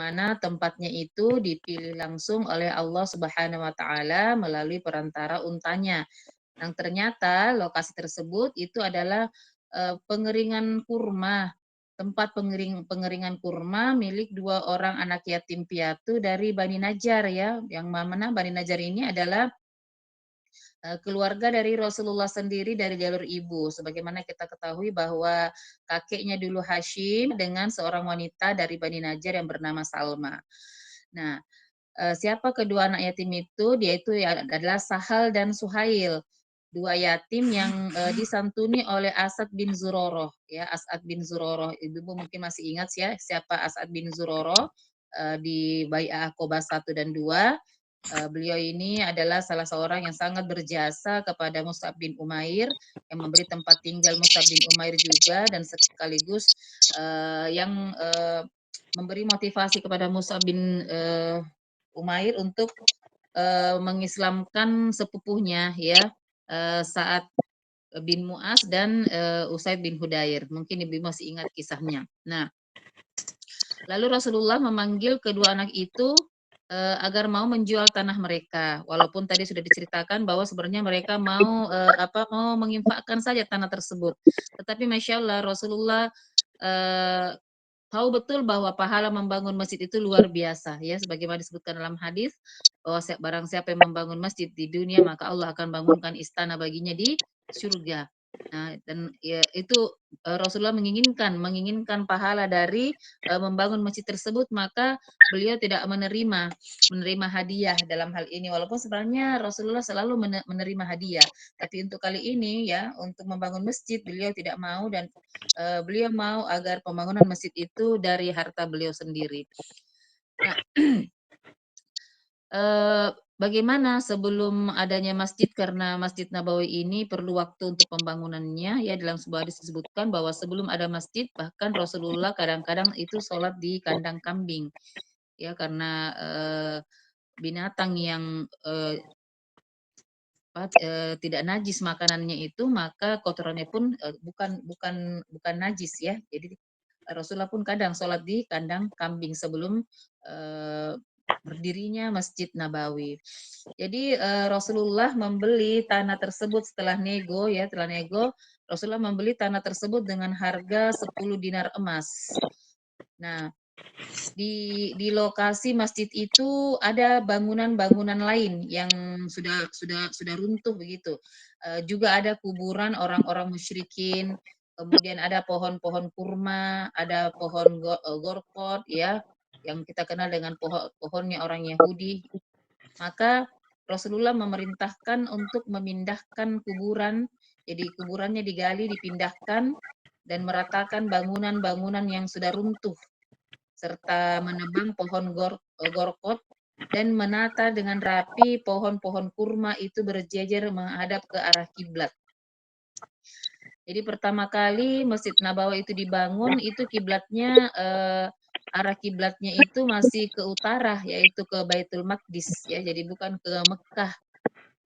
mana tempatnya itu dipilih langsung oleh Allah Subhanahu wa taala melalui perantara untanya. Yang ternyata lokasi tersebut itu adalah pengeringan kurma, tempat pengeringan kurma milik dua orang anak yatim piatu dari Bani Najjar ya. Yang mana Bani Najjar ini adalah keluarga dari Rasulullah sendiri dari jalur ibu. Sebagaimana kita ketahui bahwa kakeknya dulu Hashim dengan seorang wanita dari Bani Najjar yang bernama Salma. Nah, siapa kedua anak yatim itu? Dia itu adalah Sahal dan Suhail, dua yatim yang disantuni oleh Asad bin Zuroroh. Ya, Asad bin Zuroroh, ibu mungkin masih ingat ya siapa Asad bin Zuroroh di Bai'ah Aqobah 1 dan 2. Beliau ini adalah salah seorang yang sangat berjasa kepada Mus'ab bin Umair, yang memberi tempat tinggal Mus'ab bin Umair juga, dan sekaligus yang memberi motivasi kepada Mus'ab bin Umair untuk mengislamkan sepupunya ya, saat bin Mu'az dan Usaid bin Hudair. Mungkin ibu masih ingat kisahnya. Nah, lalu Rasulullah memanggil kedua anak itu agar mau menjual tanah mereka. Walaupun tadi sudah diceritakan bahwa sebenarnya mereka mau menginfakkan saja tanah tersebut. Tetapi Masya Allah Rasulullah eh, tahu betul bahwa pahala membangun masjid itu luar biasa ya, sebagaimana disebutkan dalam hadis bahwa barang siapa yang membangun masjid di dunia maka Allah akan bangunkan istana baginya di surga. Nah, dan ya itu Rasulullah menginginkan pahala dari membangun masjid tersebut, maka beliau tidak menerima hadiah dalam hal ini, walaupun sebenarnya Rasulullah selalu menerima hadiah, tapi untuk kali ini ya untuk membangun masjid beliau tidak mau, dan beliau mau agar pembangunan masjid itu dari harta beliau sendiri. Nah, bagaimana sebelum adanya masjid, karena Masjid Nabawi ini perlu waktu untuk pembangunannya ya, dalam sebuah hadis disebutkan bahwa sebelum ada masjid bahkan Rasulullah kadang-kadang itu sholat di kandang kambing ya, karena binatang yang tidak najis makanannya itu, maka kotorannya pun bukan bukan bukan najis ya. Jadi Rasulullah pun kadang sholat di kandang kambing sebelum berdirinya Masjid Nabawi. Jadi Rasulullah membeli tanah tersebut setelah nego ya, setelah nego Rasulullah membeli tanah tersebut dengan harga 10 dinar emas. Nah, di lokasi masjid itu ada bangunan-bangunan lain yang sudah runtuh begitu. Juga ada kuburan orang-orang musyrikin, kemudian ada pohon-pohon kurma, ada pohon gorkot ya, yang kita kenal dengan pohonnya orang Yahudi. Maka Rasulullah memerintahkan untuk memindahkan kuburan, jadi kuburannya digali, dipindahkan, dan meratakan bangunan-bangunan yang sudah runtuh, serta menebang pohon gorkot dan menata dengan rapi pohon-pohon kurma itu berjejer menghadap ke arah kiblat. Jadi pertama kali Masjid Nabawi itu dibangun, itu kiblatnya arah kiblatnya itu masih ke utara, yaitu ke Baitul Maqdis ya, jadi bukan ke Mekah.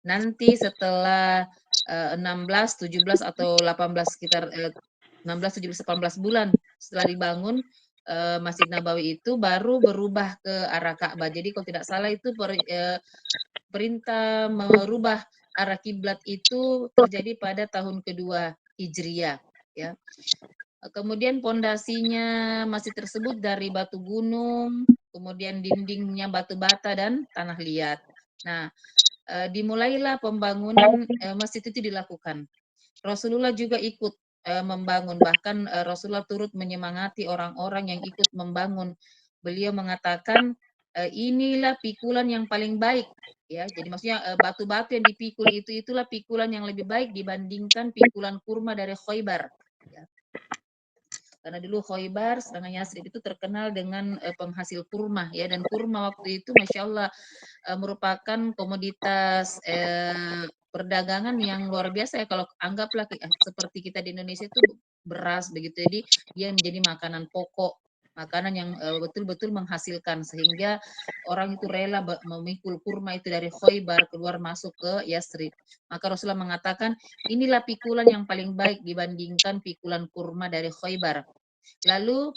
Nanti setelah 16, 17 atau 18, sekitar 16, 17, 18 bulan setelah dibangun Masjid Nabawi itu baru berubah ke arah Ka'bah. Jadi kalau tidak salah itu perintah merubah arah kiblat itu terjadi pada tahun kedua Hijriah ya. Kemudian pondasinya masjid tersebut dari batu gunung, kemudian dindingnya batu bata dan tanah liat. Nah, dimulailah pembangunan masjid itu dilakukan. Rasulullah juga ikut membangun, bahkan Rasulullah turut menyemangati orang-orang yang ikut membangun. Beliau mengatakan inilah pikulan yang paling baik ya. Jadi maksudnya batu-batu yang dipikul itulah pikulan yang lebih baik dibandingkan pikulan kurma dari Khaybar ya. Karena dulu Khoibar, sedangkan Yasrib itu terkenal dengan penghasil kurma ya, dan kurma waktu itu Masya Allah merupakan komoditas perdagangan yang luar biasa ya. Kalau anggaplah seperti kita di Indonesia itu beras begitu, jadi dia menjadi makanan pokok, makanan yang betul-betul menghasilkan, sehingga orang itu rela memikul kurma itu dari Khoibar keluar masuk ke Yasrib. Maka Rasulullah mengatakan inilah pikulan yang paling baik dibandingkan pikulan kurma dari Khoibar. Lalu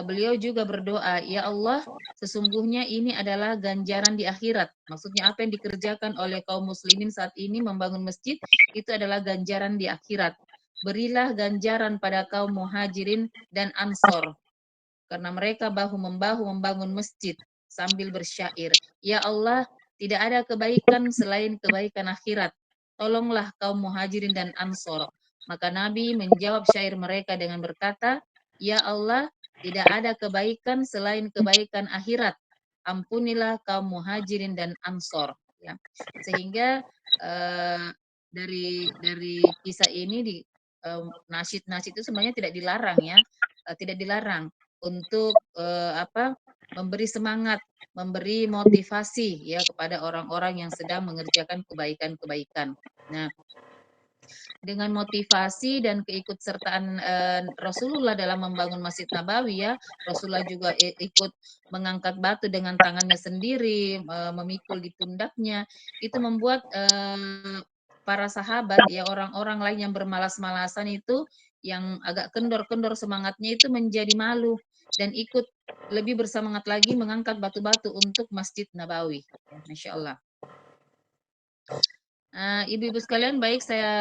beliau juga berdoa, "Ya Allah, sesungguhnya ini adalah ganjaran di akhirat." Maksudnya apa yang dikerjakan oleh kaum muslimin saat ini membangun masjid, itu adalah ganjaran di akhirat. Berilah ganjaran pada kaum muhajirin dan ansor, karena mereka bahu-membahu membangun masjid sambil bersyair, "Ya Allah, tidak ada kebaikan selain kebaikan akhirat. Tolonglah kaum muhajirin dan ansor." Maka Nabi menjawab syair mereka dengan berkata, "Ya Allah, tidak ada kebaikan selain kebaikan akhirat. Ampunilah kaum muhajirin dan ansor." Ya. Sehingga eh, dari kisah ini nasyid-nasyid itu sebenarnya tidak dilarang ya, tidak dilarang untuk memberi semangat, memberi motivasi ya kepada orang-orang yang sedang mengerjakan kebaikan-kebaikan. Nah, dengan motivasi dan keikutsertaan Rasulullah dalam membangun Masjid Nabawi ya, Rasulullah juga ikut mengangkat batu dengan tangannya sendiri, memikul di pundaknya. Itu membuat para sahabat ya, orang-orang lain yang bermalas-malasan itu, yang agak kendor-kendor semangatnya itu menjadi malu dan ikut lebih bersemangat lagi mengangkat batu-batu untuk Masjid Nabawi. Ya, Masya Allah. Ibu-ibu sekalian, baik saya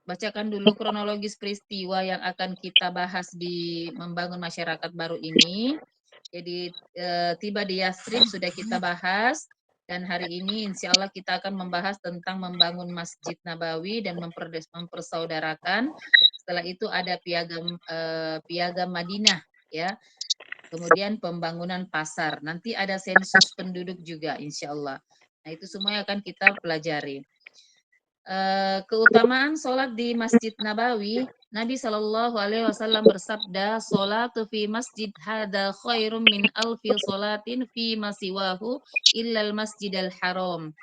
bacakan dulu kronologis peristiwa yang akan kita bahas di membangun masyarakat baru ini. Jadi tiba di Yathrib sudah kita bahas, dan hari ini insya Allah kita akan membahas tentang membangun Masjid Nabawi dan mempersaudarakan. Setelah itu ada piagam Madinah, ya. Kemudian pembangunan pasar. Nanti ada sensus penduduk juga, insya Allah. Nah itu semua akan kita pelajari. Keutamaan sholat di Masjid Nabawi, Nabi Shallallahu Alaihi Wasallam bersabda, "Sholatu fi masjid hada khairum min alfi sholatin fi masiwahu illal masjidal haram."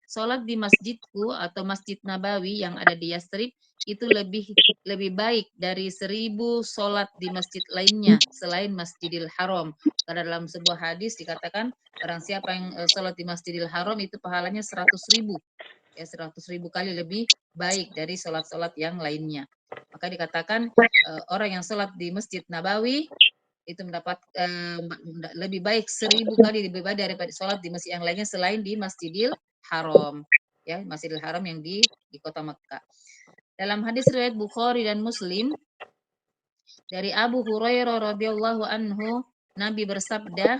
Sholat di masjidku atau Masjid Nabawi yang ada di Yastrib itu lebih lebih baik dari 1.000 sholat di masjid lainnya selain Masjidil Haram. Karena dalam sebuah hadis dikatakan, barang siapa yang sholat di Masjidil Haram itu pahalanya 100.000, ya 100.000 kali lebih baik dari sholat-sholat yang lainnya. Maka dikatakan orang yang sholat di Masjid Nabawi itu mendapat lebih baik 1.000 kali lebih baik daripada sholat di masjid yang lainnya selain di Masjidil Haram, ya Masjidil Haram yang di kota Mekah. Dalam hadis riwayat Bukhari dan Muslim dari Abu Hurairah radhiyallahu anhu, Nabi bersabda,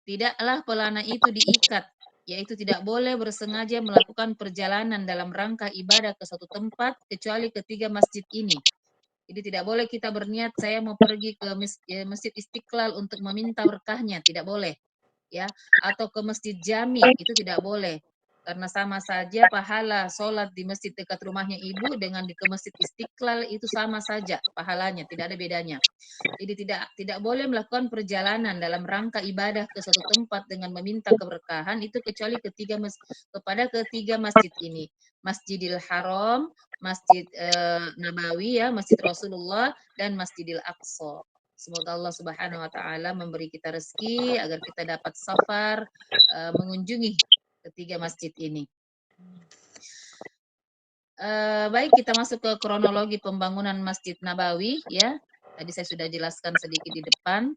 "Tidaklah pelana itu diikat, yaitu tidak boleh bersengaja melakukan perjalanan dalam rangka ibadah ke suatu tempat kecuali ketiga masjid ini." Jadi tidak boleh kita berniat saya mau pergi ke Masjid Istiqlal untuk meminta berkahnya, tidak boleh. Ya, atau ke Masjid Jami, itu tidak boleh. Karena sama saja pahala sholat di masjid dekat rumahnya ibu dengan di ke Masjid Istiqlal itu sama saja pahalanya, tidak ada bedanya. Jadi tidak boleh melakukan perjalanan dalam rangka ibadah ke suatu tempat dengan meminta keberkahan itu kecuali kepada ketiga masjid ini. Masjidil Haram, Masjid Nabawi ya, Masjid Rasulullah, dan Masjidil Aqsa. Semoga Allah Subhanahu wa taala memberi kita rezeki agar kita dapat safar mengunjungi ketiga masjid ini. Baik, kita masuk ke kronologi pembangunan Masjid Nabawi ya. Tadi saya sudah jelaskan sedikit di depan.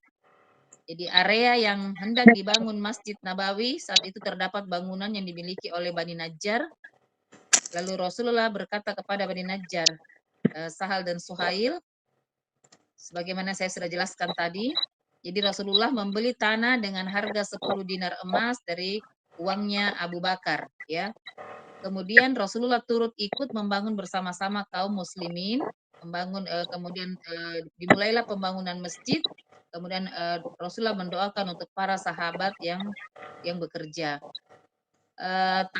Jadi area yang hendak dibangun Masjid Nabawi saat itu terdapat bangunan yang dimiliki oleh Bani Najjar. Lalu Rasulullah berkata kepada Bani Najjar, Sahal dan Suhail, sebagaimana saya sudah jelaskan tadi, jadi Rasulullah membeli tanah dengan harga 10 dinar emas dari uangnya Abu Bakar, ya. Kemudian Rasulullah turut ikut membangun bersama-sama kaum muslimin, kemudian dimulailah pembangunan masjid. Kemudian Rasulullah mendoakan untuk para sahabat yang bekerja.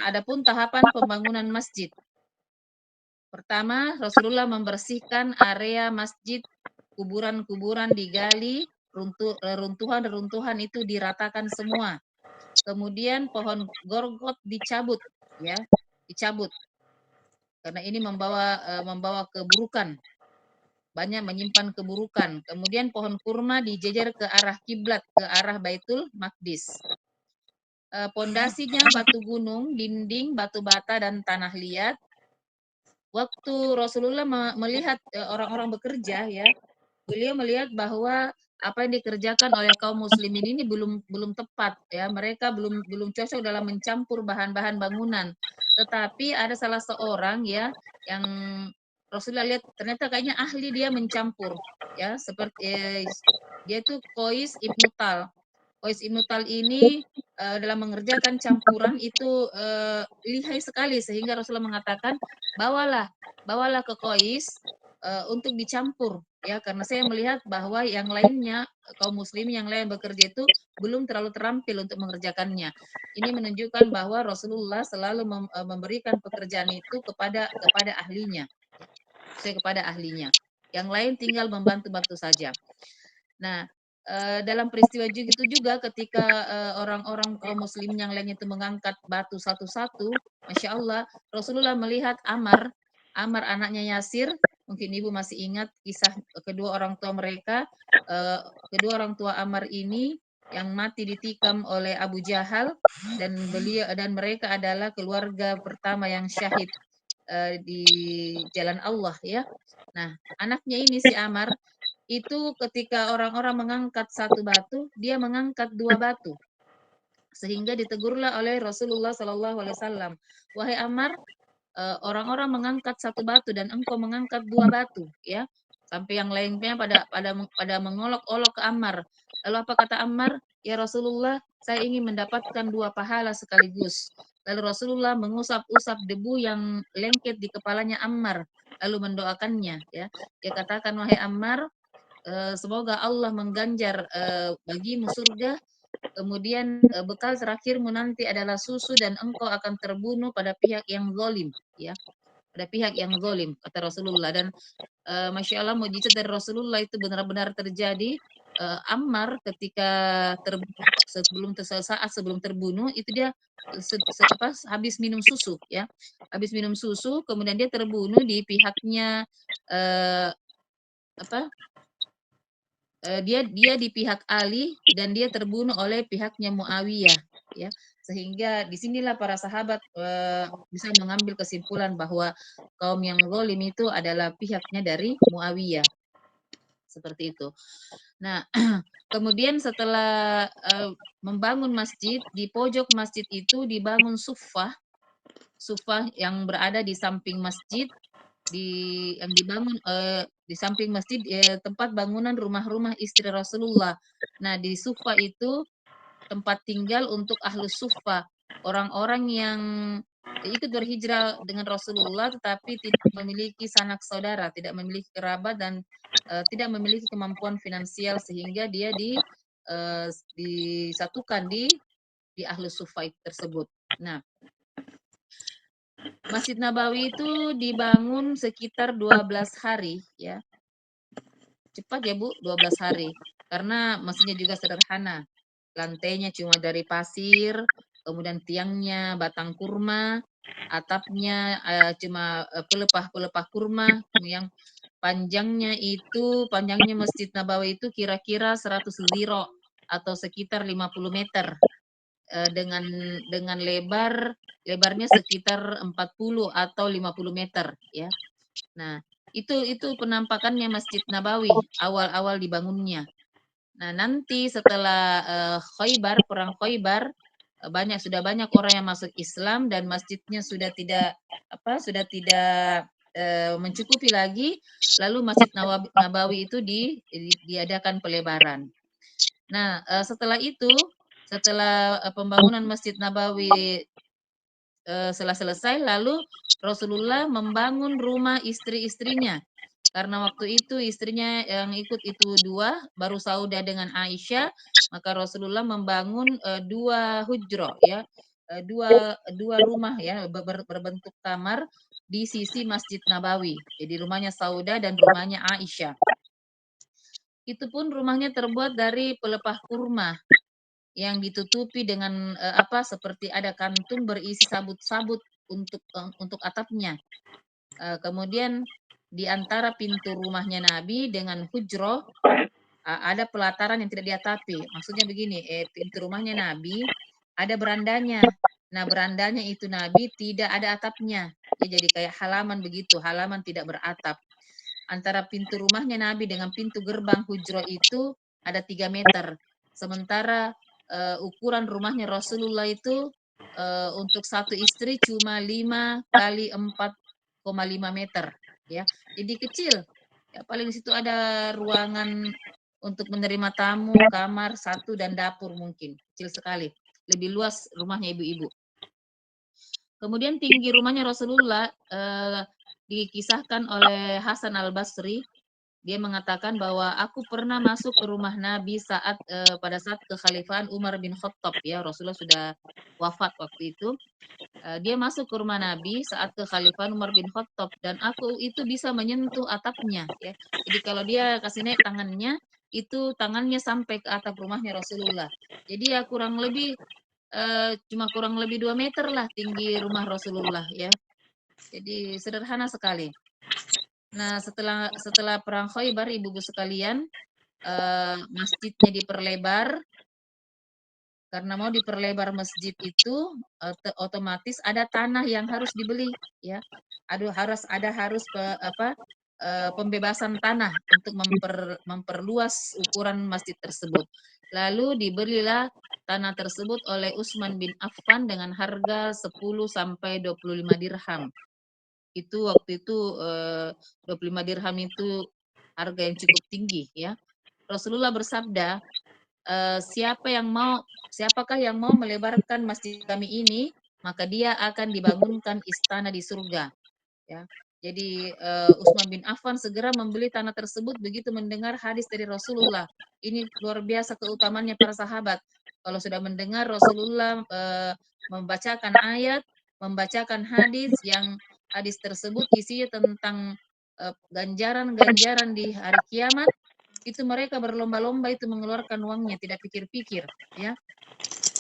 Adapun tahapan pembangunan masjid. Pertama, Rasulullah membersihkan area masjid, kuburan-kuburan digali, runtuhan-runtuhan itu diratakan semua. Kemudian pohon gorgot dicabut, ya, dicabut. Karena ini membawa keburukan, banyak menyimpan keburukan. Kemudian pohon kurma dijejer ke arah kiblat, ke arah Baitul Maqdis. Pondasinya batu gunung, dinding, batu bata, dan tanah liat. Waktu Rasulullah melihat orang-orang bekerja, ya, beliau melihat bahwa apa yang dikerjakan oleh kaum muslimin ini belum tepat ya. Mereka belum cocok dalam mencampur bahan-bahan bangunan. Tetapi ada salah seorang ya yang Rasulullah lihat ternyata kayaknya ahli dia mencampur ya, seperti dia tuh Qais Ibnu Tal. Qais Ibnu Tal ini dalam mengerjakan campuran itu lihai sekali sehingga Rasulullah mengatakan bawalah bawalah ke Qais untuk dicampur ya, karena saya melihat bahwa yang lainnya kaum muslim yang lain bekerja itu belum terlalu terampil untuk mengerjakannya. Ini menunjukkan bahwa Rasulullah selalu memberikan pekerjaan itu kepada ahlinya, ya, sesuai kepada ahlinya. Yang lain tinggal membantu-bantu saja. Nah, dalam peristiwa itu juga ketika orang-orang kaum muslim yang lain itu mengangkat batu satu-satu, Masya Allah, Rasulullah melihat Amar anaknya Yasir, mungkin ibu masih ingat kisah kedua orang tua mereka, kedua orang tua Amar ini yang mati ditikam oleh Abu Jahal, dan mereka adalah keluarga pertama yang syahid di jalan Allah ya. Nah, anaknya ini si Amar itu ketika orang-orang mengangkat satu batu, dia mengangkat dua batu. Sehingga ditegurlah oleh Rasulullah Shallallahu Alaihi Wasallam, wahai Ammar, orang-orang mengangkat satu batu dan engkau mengangkat dua batu, ya. Sampai yang lainnya pada mengolok-olok ke Ammar. Lalu apa kata Ammar? Ya Rasulullah, saya ingin mendapatkan dua pahala sekaligus. Lalu Rasulullah mengusap-usap debu yang lengket di kepalanya Ammar, lalu mendoakannya, ya. Dia katakan, wahai Ammar, semoga Allah mengganjar bagimu surga. Kemudian bekal terakhirmu nanti adalah susu dan engkau akan terbunuh pada pihak yang zalim, ya, pada pihak yang zalim, kata Rasulullah. Dan Masya Allah mujizat dari Rasulullah itu benar-benar terjadi. Ammar ketika saat sebelum terbunuh itu dia habis minum susu, ya, habis minum susu, kemudian dia terbunuh di pihaknya eh, apa dia di pihak Ali dan dia terbunuh oleh pihaknya Muawiyah, ya. Sehingga disinilah para sahabat bisa mengambil kesimpulan bahwa kaum yang zalim itu adalah pihaknya dari Muawiyah, seperti itu. Nah, kemudian setelah membangun masjid, di pojok masjid itu dibangun sufah yang berada di samping masjid, yang dibangun di samping masjid, tempat bangunan rumah-rumah istri Rasulullah. Nah, di Sufa itu tempat tinggal untuk ahlus Sufa, orang-orang yang ikut berhijrah dengan Rasulullah tetapi tidak memiliki sanak saudara, tidak memiliki kerabat, dan tidak memiliki kemampuan finansial sehingga dia disatukan di ahlus Sufa tersebut. Nah, Masjid Nabawi itu dibangun sekitar 12 hari, ya. Cepat ya Bu, 12 hari. Karena masjidnya juga sederhana. Lantainya cuma dari pasir, kemudian tiangnya batang kurma, atapnya cuma pelepah-pelepah kurma, yang panjangnya Masjid Nabawi itu kira-kira 100 ziro atau sekitar 50 meter. Dengan lebarnya sekitar 40 atau 50 meter, ya. Nah, itu penampakannya Masjid Nabawi awal-awal dibangunnya. Nah, nanti setelah perang Khaybar, sudah banyak orang yang masuk Islam dan masjidnya sudah tidak mencukupi lagi, lalu Masjid Nabawi itu diadakan pelebaran. Nah, setelah pembangunan Masjid Nabawi setelah selesai, lalu Rasulullah membangun rumah istri-istrinya. Karena waktu itu istrinya yang ikut itu dua, baru Saudah dengan Aisyah, maka Rasulullah membangun dua hujro, ya, dua rumah, ya, berbentuk kamar di sisi Masjid Nabawi. Jadi rumahnya Saudah dan rumahnya Aisyah. Itu pun rumahnya terbuat dari pelepah kurma yang ditutupi dengan seperti ada kantung berisi sabut-sabut untuk atapnya. Kemudian di antara pintu rumahnya Nabi dengan hujroh ada pelataran yang tidak diatapi. Maksudnya begini, pintu rumahnya Nabi ada berandanya. Nah, berandanya itu Nabi tidak ada atapnya. Ya, jadi kayak halaman begitu, halaman tidak beratap. antara pintu rumahnya Nabi dengan pintu gerbang hujro itu ada 3 meter. Sementara ukuran rumahnya Rasulullah itu untuk satu istri cuma 5 kali 4,5 meter, ya. Jadi kecil. Ya, paling di situ ada ruangan untuk menerima tamu, kamar satu dan dapur mungkin. Kecil sekali. Lebih luas rumahnya ibu-ibu. Kemudian tinggi rumahnya Rasulullah dikisahkan oleh Hasan Al-Basri. Dia mengatakan bahwa aku pernah masuk ke rumah Nabi saat pada saat kekhalifahan Umar bin Khattab, ya. Rasulullah sudah wafat waktu itu. Dia masuk ke rumah Nabi saat kekhalifahan Umar bin Khattab dan aku itu bisa menyentuh atapnya, ya. Jadi kalau dia kasih naik tangannya, itu tangannya sampai ke atap rumahnya Rasulullah. Jadi ya cuma kurang lebih 2 meter lah tinggi rumah Rasulullah, ya. Jadi sederhana sekali. Nah, setelah perang Khaybar, ibu-ibu sekalian, masjidnya diperlebar. Karena mau diperlebar masjid itu otomatis ada tanah yang harus dibeli, ya. Pembebasan tanah untuk memperluas ukuran masjid tersebut. Lalu dibelilah tanah tersebut oleh Utsman bin Affan dengan harga 10 sampai 25 dirham. Itu waktu itu 25 dirham itu harga yang cukup tinggi, ya. Rasulullah bersabda, siapakah yang mau melebarkan masjid kami ini, maka dia akan dibangunkan istana di surga, ya. Jadi Utsman bin Affan segera membeli tanah tersebut begitu mendengar hadis dari Rasulullah. Ini luar biasa keutamannya para sahabat. Kalau sudah mendengar Rasulullah membacakan ayat, membacakan hadis yang hadis tersebut isinya tentang ganjaran-ganjaran di hari kiamat, itu mereka berlomba-lomba itu mengeluarkan uangnya, tidak pikir-pikir, ya.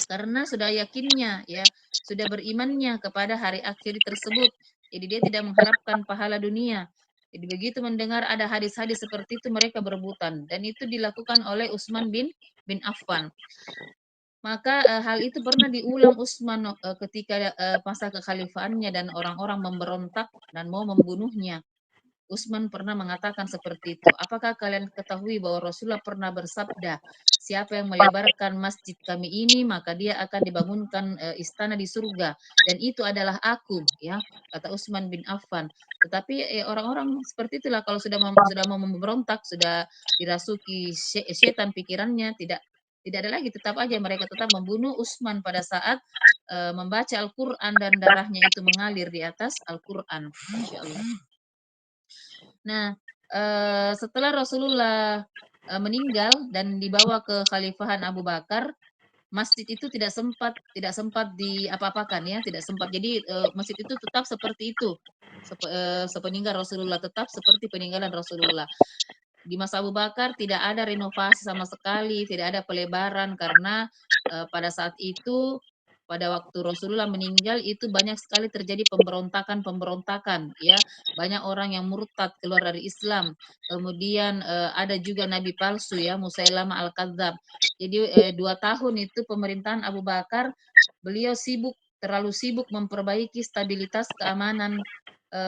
Karena sudah yakinnya, ya, sudah berimannya kepada hari akhir tersebut. Jadi dia tidak mengharapkan pahala dunia. Jadi begitu mendengar ada hadis-hadis seperti itu mereka berebutan dan itu dilakukan oleh Utsman bin Affan. Maka hal itu pernah diulang Utsman ketika masa kekhalifaannya dan orang-orang memberontak dan mau membunuhnya. Utsman pernah mengatakan seperti itu. Apakah kalian ketahui bahwa Rasulullah pernah bersabda, siapa yang melebarkan masjid kami ini, maka dia akan dibangunkan istana di surga. Dan itu adalah aku, ya, kata Utsman bin Affan. Tetapi orang-orang seperti itulah kalau sudah mau memberontak, sudah dirasuki setan pikirannya, tidak ada lagi, tetap aja mereka tetap membunuh Utsman pada saat membaca Al-Quran dan darahnya itu mengalir di atas Al-Quran. Masya Allah. Nah, setelah Rasulullah meninggal dan dibawa ke Khalifahan Abu Bakar, masjid itu tidak sempat diapa-apakan, ya, tidak sempat. Jadi masjid itu tetap seperti itu. Sepeninggal Rasulullah, tetap seperti peninggalan Rasulullah. Di masa Abu Bakar tidak ada renovasi sama sekali, tidak ada pelebaran karena pada saat itu pada waktu Rasulullah meninggal itu banyak sekali terjadi pemberontakan, ya. Banyak orang yang murtad keluar dari Islam. Kemudian ada juga nabi palsu, ya, Musailamah Al-Kadzab. Jadi 2 tahun itu pemerintahan Abu Bakar, beliau terlalu sibuk memperbaiki stabilitas keamanan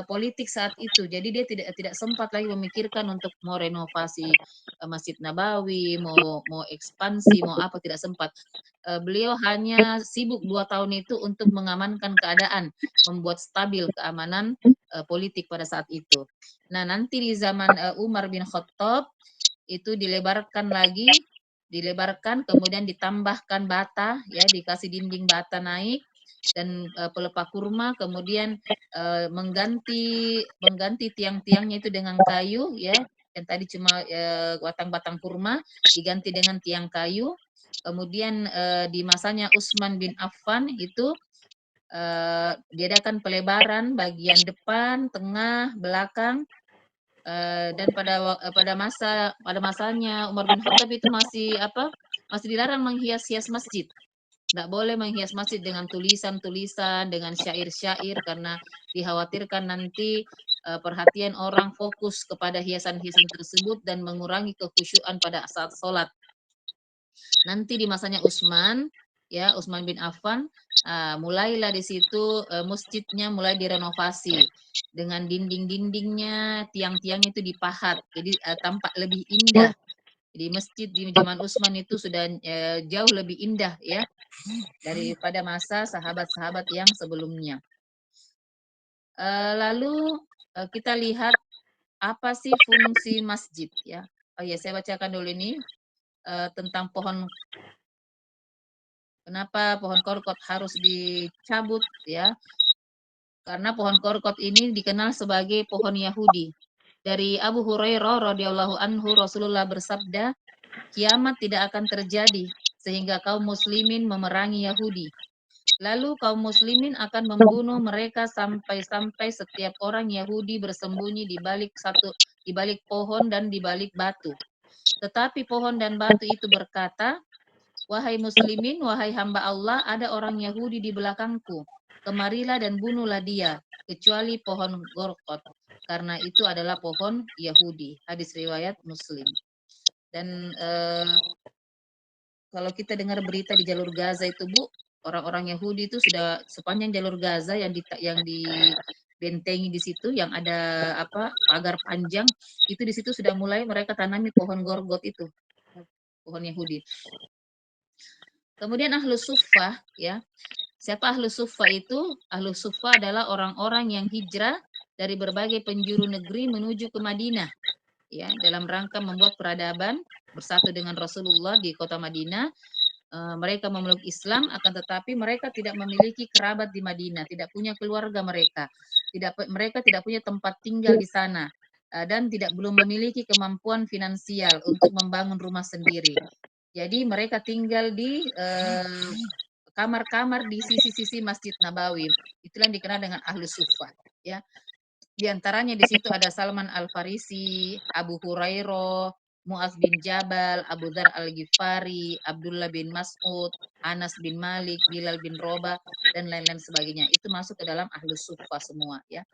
politik saat itu. Jadi dia tidak sempat lagi memikirkan untuk mau renovasi Masjid Nabawi, mau ekspansi, mau apa, tidak sempat. Beliau hanya sibuk 2 tahun itu untuk mengamankan keadaan, membuat stabil keamanan politik pada saat itu. Nah, nanti di zaman Umar bin Khattab itu dilebarkan, kemudian ditambahkan bata, ya, dikasih dinding bata naik dan pelepah kurma, kemudian mengganti tiang-tiangnya itu dengan kayu, ya, yang tadi cuma batang-batang kurma diganti dengan tiang kayu. Kemudian di masanya Utsman bin Affan itu diadakan pelebaran bagian depan, tengah, belakang. Dan pada masanya Umar bin Khattab itu masih dilarang menghias-hias masjid. Tidak boleh menghias masjid dengan tulisan-tulisan, dengan syair-syair, karena dikhawatirkan nanti perhatian orang fokus kepada hiasan-hiasan tersebut dan mengurangi kekhusyuan pada saat sholat. Nanti di masanya Utsman ya Utsman bin Affan, mulailah di situ masjidnya mulai direnovasi dengan dinding-dindingnya, tiang-tiangnya itu dipahat, jadi tampak lebih indah. Jadi masjid di zaman Utsman itu sudah jauh lebih indah ya daripada masa sahabat-sahabat yang sebelumnya. Lalu kita lihat apa sih fungsi masjid ya. Oh ya, saya bacakan dulu ini tentang pohon, kenapa pohon korkot harus dicabut ya. Karena pohon korkot ini dikenal sebagai pohon Yahudi. Dari Abu Hurairah radhiyallahu anhu, Rasulullah bersabda, kiamat tidak akan terjadi sehingga kaum muslimin memerangi Yahudi. Lalu kaum muslimin akan membunuh mereka sampai-sampai setiap orang Yahudi bersembunyi di balik pohon dan di balik batu. Tetapi pohon dan batu itu berkata, wahai muslimin, wahai hamba Allah, ada orang Yahudi di belakangku. Kemarilah dan bunuhlah dia, kecuali pohon gorkot. Karena itu adalah pohon Yahudi. Hadis riwayat Muslim. Dan kalau kita dengar berita di jalur Gaza itu, Bu, orang-orang Yahudi itu sudah sepanjang jalur Gaza yang dibentengi di situ, yang ada apa pagar panjang, itu di situ sudah mulai mereka tanami pohon gorgot itu, pohon Yahudi. Kemudian Ahlus Suffah, ya. Siapa Ahlus Suffah itu? Ahlus Suffah adalah orang-orang yang hijrah dari berbagai penjuru negeri menuju ke Madinah, ya, dalam rangka membuat peradaban bersatu dengan Rasulullah di kota Madinah. Mereka memeluk Islam, akan tetapi mereka tidak memiliki kerabat di Madinah, tidak punya keluarga mereka tidak punya tempat tinggal di sana, dan belum memiliki kemampuan finansial untuk membangun rumah sendiri. Jadi mereka tinggal di kamar-kamar di sisi-sisi Masjid Nabawi. Itulah yang dikenal dengan Ahlus Suffah. Ya, di antaranya di situ ada Salman Al-Farisi, Abu Hurairah, Muaz bin Jabal, Abu Dzar Al-Ghifari, Abdullah bin Mas'ud, Anas bin Malik, Bilal bin Robah, dan lain-lain sebagainya. Itu masuk ke dalam Ahlus Suffah semua ya.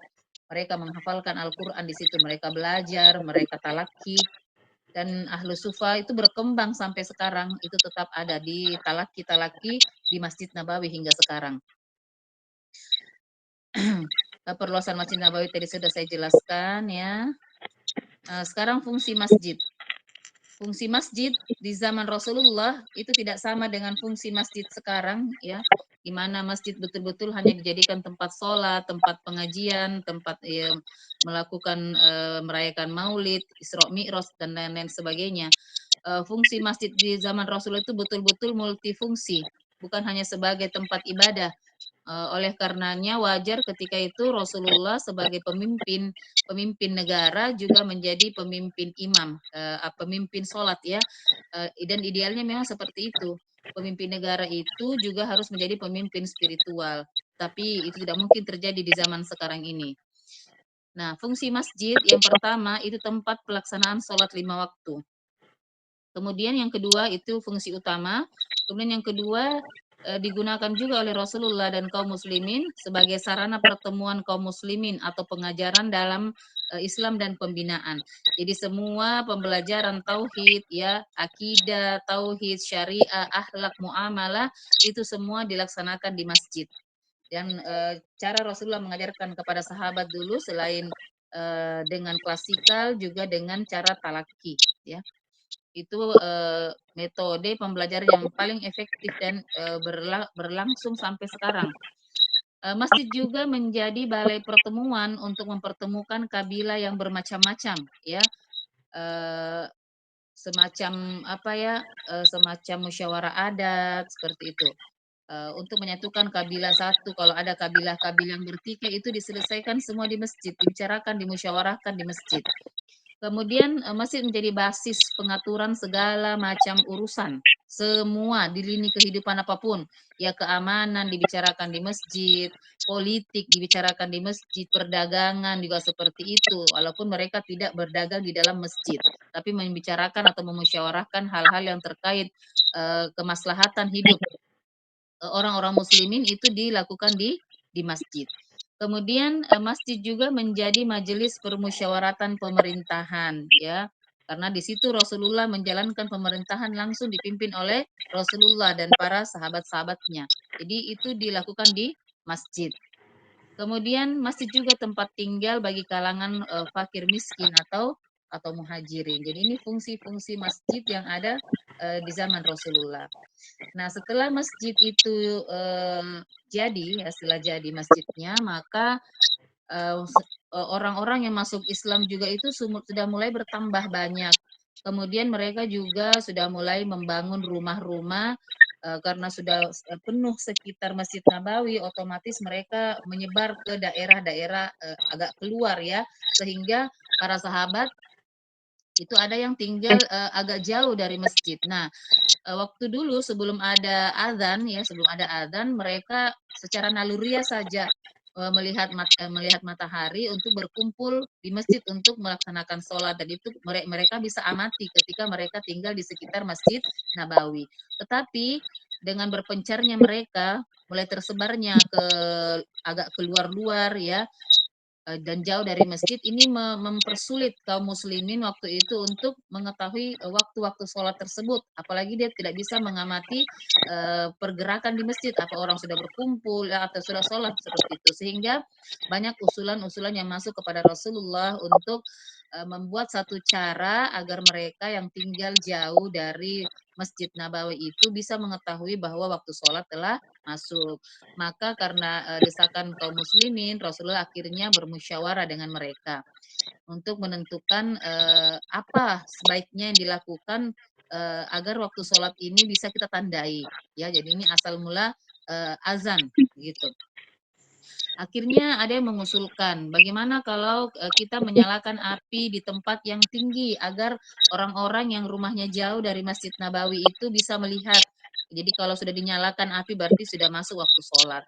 Mereka menghafalkan Al-Qur'an di situ, mereka belajar, mereka talaki, dan Ahlus Suffah itu berkembang sampai sekarang, itu tetap ada di talaki-talaki di Masjid Nabawi hingga sekarang. Perluasan Masjid Nabawi tadi sudah saya jelaskan ya. Sekarang fungsi masjid. Fungsi masjid di zaman Rasulullah itu tidak sama dengan fungsi masjid sekarang ya, di mana masjid betul-betul hanya dijadikan tempat sholat, tempat pengajian, tempat ya, melakukan merayakan Maulid, Isra Mi'raj dan lain-lain sebagainya. Fungsi masjid di zaman Rasulullah itu betul-betul multifungsi, bukan hanya sebagai tempat ibadah. Oleh karenanya wajar ketika itu Rasulullah sebagai pemimpin negara juga menjadi pemimpin imam, pemimpin sholat ya. Dan idealnya memang seperti itu. Pemimpin negara itu juga harus menjadi pemimpin spiritual. Tapi itu tidak mungkin terjadi di zaman sekarang ini. Nah, fungsi masjid yang pertama itu tempat pelaksanaan sholat 5 waktu. Kemudian yang kedua itu fungsi utama. Kemudian yang kedua digunakan juga oleh Rasulullah dan kaum muslimin sebagai sarana pertemuan kaum muslimin atau pengajaran dalam Islam dan pembinaan. Jadi semua pembelajaran tauhid ya, akidah, tauhid, syariah, akhlak, muamalah itu semua dilaksanakan di masjid. Dan cara Rasulullah mengajarkan kepada sahabat dulu selain dengan klasikal juga dengan cara talaki ya. Itu metode pembelajaran yang paling efektif dan berlangsung sampai sekarang. Masjid juga menjadi balai pertemuan untuk mempertemukan kabilah yang bermacam-macam, ya. Eh, Semacam apa ya? Semacam musyawarah adat seperti itu. Untuk menyatukan kabilah satu, kalau ada kabilah-kabilah yang bertikai itu diselesaikan semua di masjid, dibicarakan, dimusyawarahkan di masjid. Kemudian masjid menjadi basis pengaturan segala macam urusan, semua di lini kehidupan apapun, ya keamanan dibicarakan di masjid, politik dibicarakan di masjid, perdagangan juga seperti itu, walaupun mereka tidak berdagang di dalam masjid, tapi membicarakan atau memusyawarahkan hal-hal yang terkait kemaslahatan hidup orang-orang muslimin itu dilakukan di masjid. Kemudian masjid juga menjadi majelis permusyawaratan pemerintahan ya. Karena di situ Rasulullah menjalankan pemerintahan langsung dipimpin oleh Rasulullah dan para sahabat-sahabatnya. Jadi itu dilakukan di masjid. Kemudian masjid juga tempat tinggal bagi kalangan fakir miskin atau muhajirin. Jadi ini fungsi-fungsi masjid yang ada di zaman Rasulullah. Nah, setelah masjid itu jadi, ya, setelah jadi masjidnya, maka orang-orang yang masuk Islam juga itu sudah mulai bertambah banyak. Kemudian mereka juga sudah mulai membangun rumah-rumah karena sudah penuh sekitar Masjid Nabawi, otomatis mereka menyebar ke daerah-daerah agak keluar ya, sehingga para sahabat itu ada yang tinggal agak jauh dari masjid. Nah, waktu dulu sebelum ada adzan ya, sebelum ada adzan mereka secara naluriah saja melihat matahari untuk berkumpul di masjid untuk melaksanakan sholat, dan itu mereka bisa amati ketika mereka tinggal di sekitar Masjid Nabawi. Tetapi dengan berpencarnya mereka mulai tersebarnya ke agak keluar-luar ya, dan jauh dari masjid, ini mempersulit kaum muslimin waktu itu untuk mengetahui waktu-waktu sholat tersebut. Apalagi dia tidak bisa mengamati pergerakan di masjid, apa orang sudah berkumpul ya, atau sudah sholat seperti itu. Sehingga banyak usulan-usulan yang masuk kepada Rasulullah untuk membuat satu cara agar mereka yang tinggal jauh dari Masjid Nabawi itu bisa mengetahui bahwa waktu sholat telah masuk. Maka karena desakan kaum muslimin, Rasulullah akhirnya bermusyawarah dengan mereka untuk menentukan apa sebaiknya yang dilakukan agar waktu sholat ini bisa kita tandai. Ya, jadi ini asal mula azan gitu. Akhirnya ada yang mengusulkan, bagaimana kalau kita menyalakan api di tempat yang tinggi agar orang-orang yang rumahnya jauh dari Masjid Nabawi itu bisa melihat. Jadi kalau sudah dinyalakan api berarti sudah masuk waktu sholat.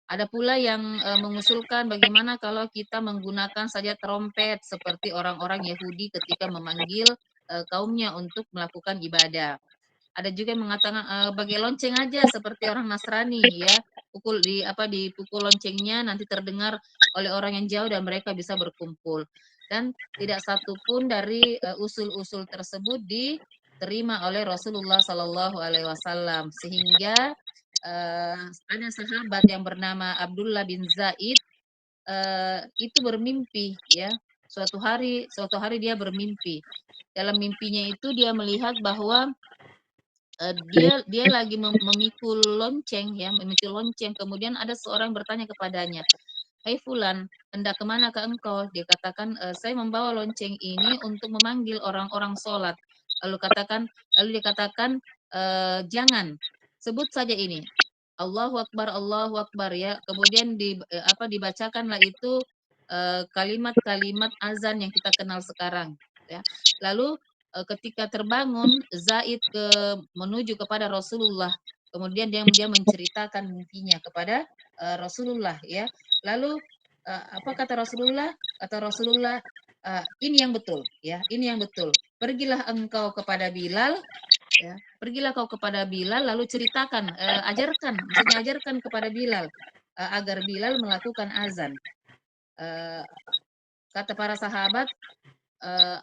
Ada pula yang mengusulkan bagaimana kalau kita menggunakan saja trompet seperti orang-orang Yahudi ketika memanggil kaumnya untuk melakukan ibadah. Ada juga yang mengatakan bagai lonceng aja seperti orang Nasrani ya, dipukul loncengnya nanti terdengar oleh orang yang jauh dan mereka bisa berkumpul. Dan tidak satu pun dari usul-usul tersebut diterima oleh Rasulullah Shallallahu Alaihi Wasallam, sehingga ada sahabat yang bernama Abdullah bin Zaid itu bermimpi ya. Suatu hari dia bermimpi. Dalam mimpinya itu dia melihat bahwa dia lagi memikul lonceng ya, memikul lonceng. Kemudian ada seorang bertanya kepadanya, "Hai Fulan, hendak kemana ke engkau?" Dia katakan, "Saya membawa lonceng ini untuk memanggil orang-orang sholat." Lalu dikatakan, "Jangan, sebut saja ini, Allahu Akbar ya." Kemudian dibacakanlah itu kalimat-kalimat azan yang kita kenal sekarang ya. Lalu ketika terbangun Zaid menuju kepada Rasulullah. Kemudian dia menceritakan mimpinya kepada Rasulullah ya. Lalu apa kata Rasulullah? Kata Rasulullah, ini yang betul ya, ini yang betul. Pergilah engkau kepada Bilal ya. Pergilah kau kepada Bilal lalu ceritakan, maksudnya ajarkan kepada Bilal agar Bilal melakukan azan. Eh, Kata para sahabat,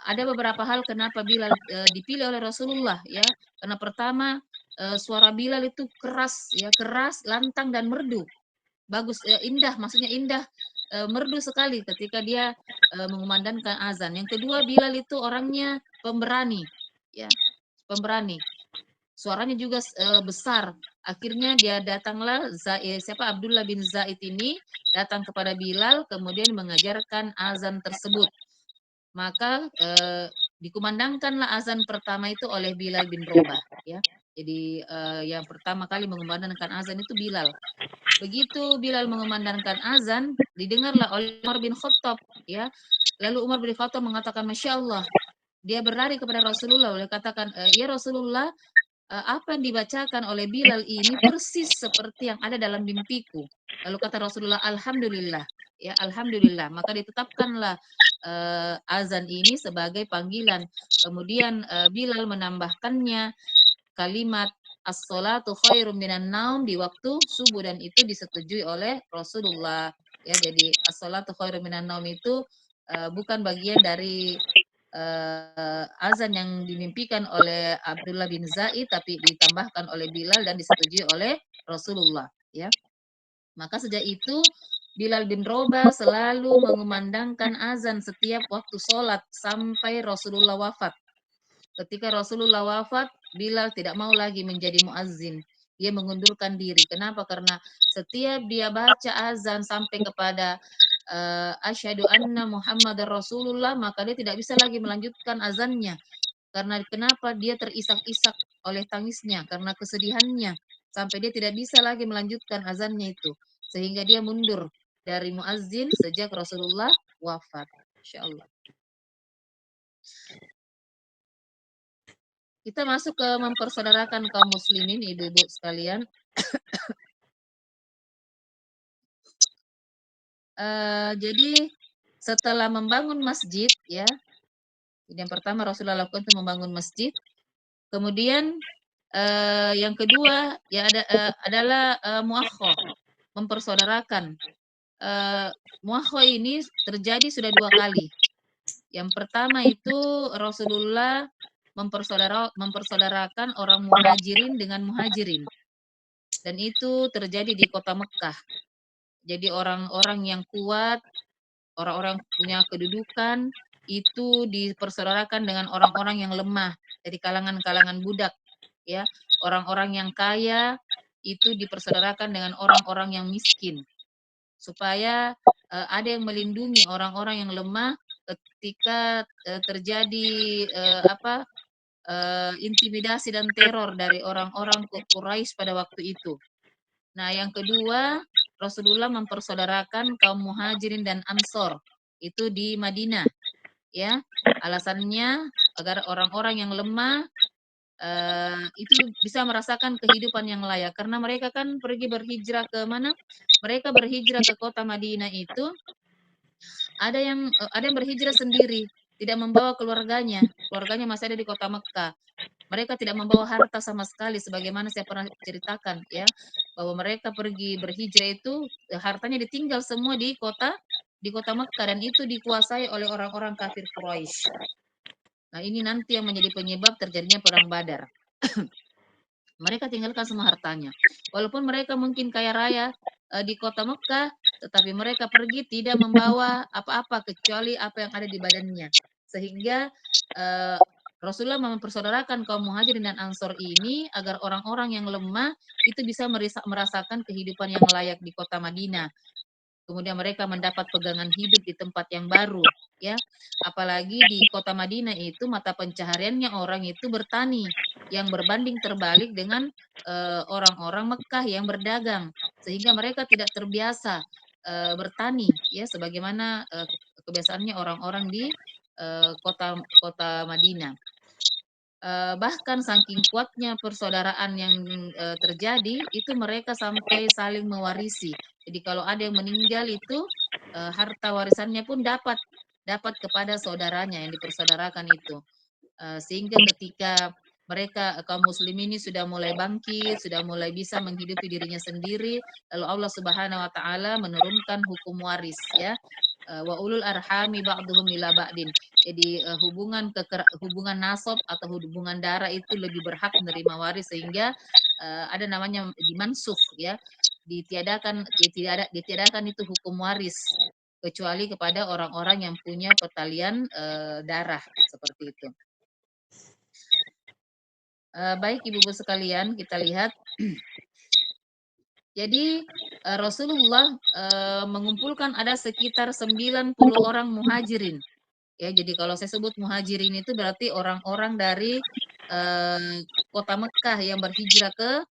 ada beberapa hal kenapa Bilal dipilih oleh Rasulullah ya. Karena pertama suara Bilal itu keras ya, keras, lantang dan merdu. Bagus, indah, maksudnya indah, merdu sekali ketika dia mengumandangkan azan. Yang kedua, Bilal itu orangnya pemberani ya, pemberani. Suaranya juga besar. Akhirnya dia datanglah siapa Abdullah bin Zaid ini datang kepada Bilal kemudian mengajarkan azan tersebut. Maka dikumandangkanlah azan pertama itu oleh Bilal bin Robah ya. Jadi yang pertama kali mengumandangkan azan itu Bilal. Begitu Bilal mengumandangkan azan, didengarlah oleh Umar bin Khattab ya. Lalu Umar bin Khattab mengatakan, "Masya Allah." Dia berlari kepada Rasulullah, oleh katakan, "Ya Rasulullah, apa yang dibacakan oleh Bilal ini persis seperti yang ada dalam mimpiku." Lalu kata Rasulullah, "Alhamdulillah." Ya, alhamdulillah. Maka ditetapkanlah azan ini sebagai panggilan. Kemudian Bilal menambahkannya kalimat as-salatu khairum minan naum di waktu subuh, dan itu disetujui oleh Rasulullah. Ya, jadi as-salatu khairum minan naum itu bukan bagian dari azan yang dimimpikan oleh Abdullah bin Zaid tapi ditambahkan oleh Bilal dan disetujui oleh Rasulullah, ya. Maka sejak itu Bilal bin Robah selalu mengumandangkan azan setiap waktu sholat sampai Rasulullah wafat. Ketika Rasulullah wafat, Bilal tidak mau lagi menjadi muazzin. Dia mengundurkan diri. Kenapa? Karena setiap dia baca azan sampai kepada asyhadu anna Muhammadar Rasulullah, maka dia tidak bisa lagi melanjutkan azannya. Karena kenapa? Dia terisak-isak oleh tangisnya, karena kesedihannya. Sampai dia tidak bisa lagi melanjutkan azannya itu. Sehingga dia mundur dari muazzin sejak Rasulullah wafat. Insyaallah. Kita masuk ke mempersaudarakan kaum muslimin, ibu-ibu sekalian. Jadi setelah membangun masjid, ya, yang pertama Rasulullah lakukan itu membangun masjid. Kemudian yang kedua ya adalah muakhoh, mempersaudarakan. Muakhoh ini terjadi sudah 2 kali. Yang pertama itu Rasulullah mempersaudarakan orang muhajirin dengan muhajirin. Dan itu terjadi di kota Mekah. Jadi orang-orang yang kuat, orang-orang punya kedudukan, itu dipersaudarakan dengan orang-orang yang lemah dari kalangan-kalangan budak, ya. Orang-orang yang kaya itu dipersaudarakan dengan orang-orang yang miskin, supaya ada yang melindungi orang-orang yang lemah ketika terjadi intimidasi dan teror dari orang-orang Quraisy pada waktu itu. Nah, yang kedua, Rasulullah mempersaudarakan kaum Muhajirin dan Ansor itu di Madinah, ya. Alasannya agar orang-orang yang lemah itu bisa merasakan kehidupan yang layak karena mereka kan pergi berhijrah ke mana? Mereka berhijrah ke kota Madinah itu ada yang berhijrah sendiri, tidak membawa keluarganya. Keluarganya masih ada di kota Mekah. Mereka tidak membawa harta sama sekali sebagaimana saya pernah ceritakan, ya, bahwa mereka pergi berhijrah itu hartanya ditinggal semua di kota Mekah dan itu dikuasai oleh orang-orang kafir Quraisy. Nah, ini nanti yang menjadi penyebab terjadinya perang Badar. Mereka tinggalkan semua hartanya. Walaupun mereka mungkin kaya raya di kota Mekah, tetapi mereka pergi tidak membawa apa-apa kecuali apa yang ada di badannya. Sehingga eh, Rasulullah mempersaudarakan kaum muhajirin dan ansor ini agar orang-orang yang lemah itu bisa merasakan kehidupan yang layak di kota Madinah. Kemudian mereka mendapat pegangan hidup di tempat yang baru, ya. Apalagi di kota Madinah itu mata pencahariannya orang itu bertani yang berbanding terbalik dengan orang-orang Mekah yang berdagang sehingga mereka tidak terbiasa bertani, ya, sebagaimana kebiasaannya orang-orang di kota kota Madinah. Bahkan saking kuatnya persaudaraan yang terjadi, itu mereka sampai saling mewarisi. Jadi kalau ada yang meninggal itu harta warisannya pun dapat kepada saudaranya yang dipersaudarakan itu. Sehingga ketika mereka kaum muslim ini sudah mulai bangkit, sudah mulai bisa menghidupi dirinya sendiri, lalu Allah Subhanahu wa taala menurunkan hukum waris, ya. Wa ulul arhami ba'duhum ila ba'din. Jadi hubungan nasab atau hubungan darah itu lebih berhak menerima waris sehingga ada namanya dimansukh, ya. Ditiadakan itu hukum waris kecuali kepada orang-orang yang punya pertalian darah seperti itu. Baik ibu-ibu sekalian, kita lihat. Jadi Rasulullah mengumpulkan ada sekitar 90 orang muhajirin. Ya, jadi kalau saya sebut muhajirin itu berarti orang-orang dari kota Mekah yang berhijrah ke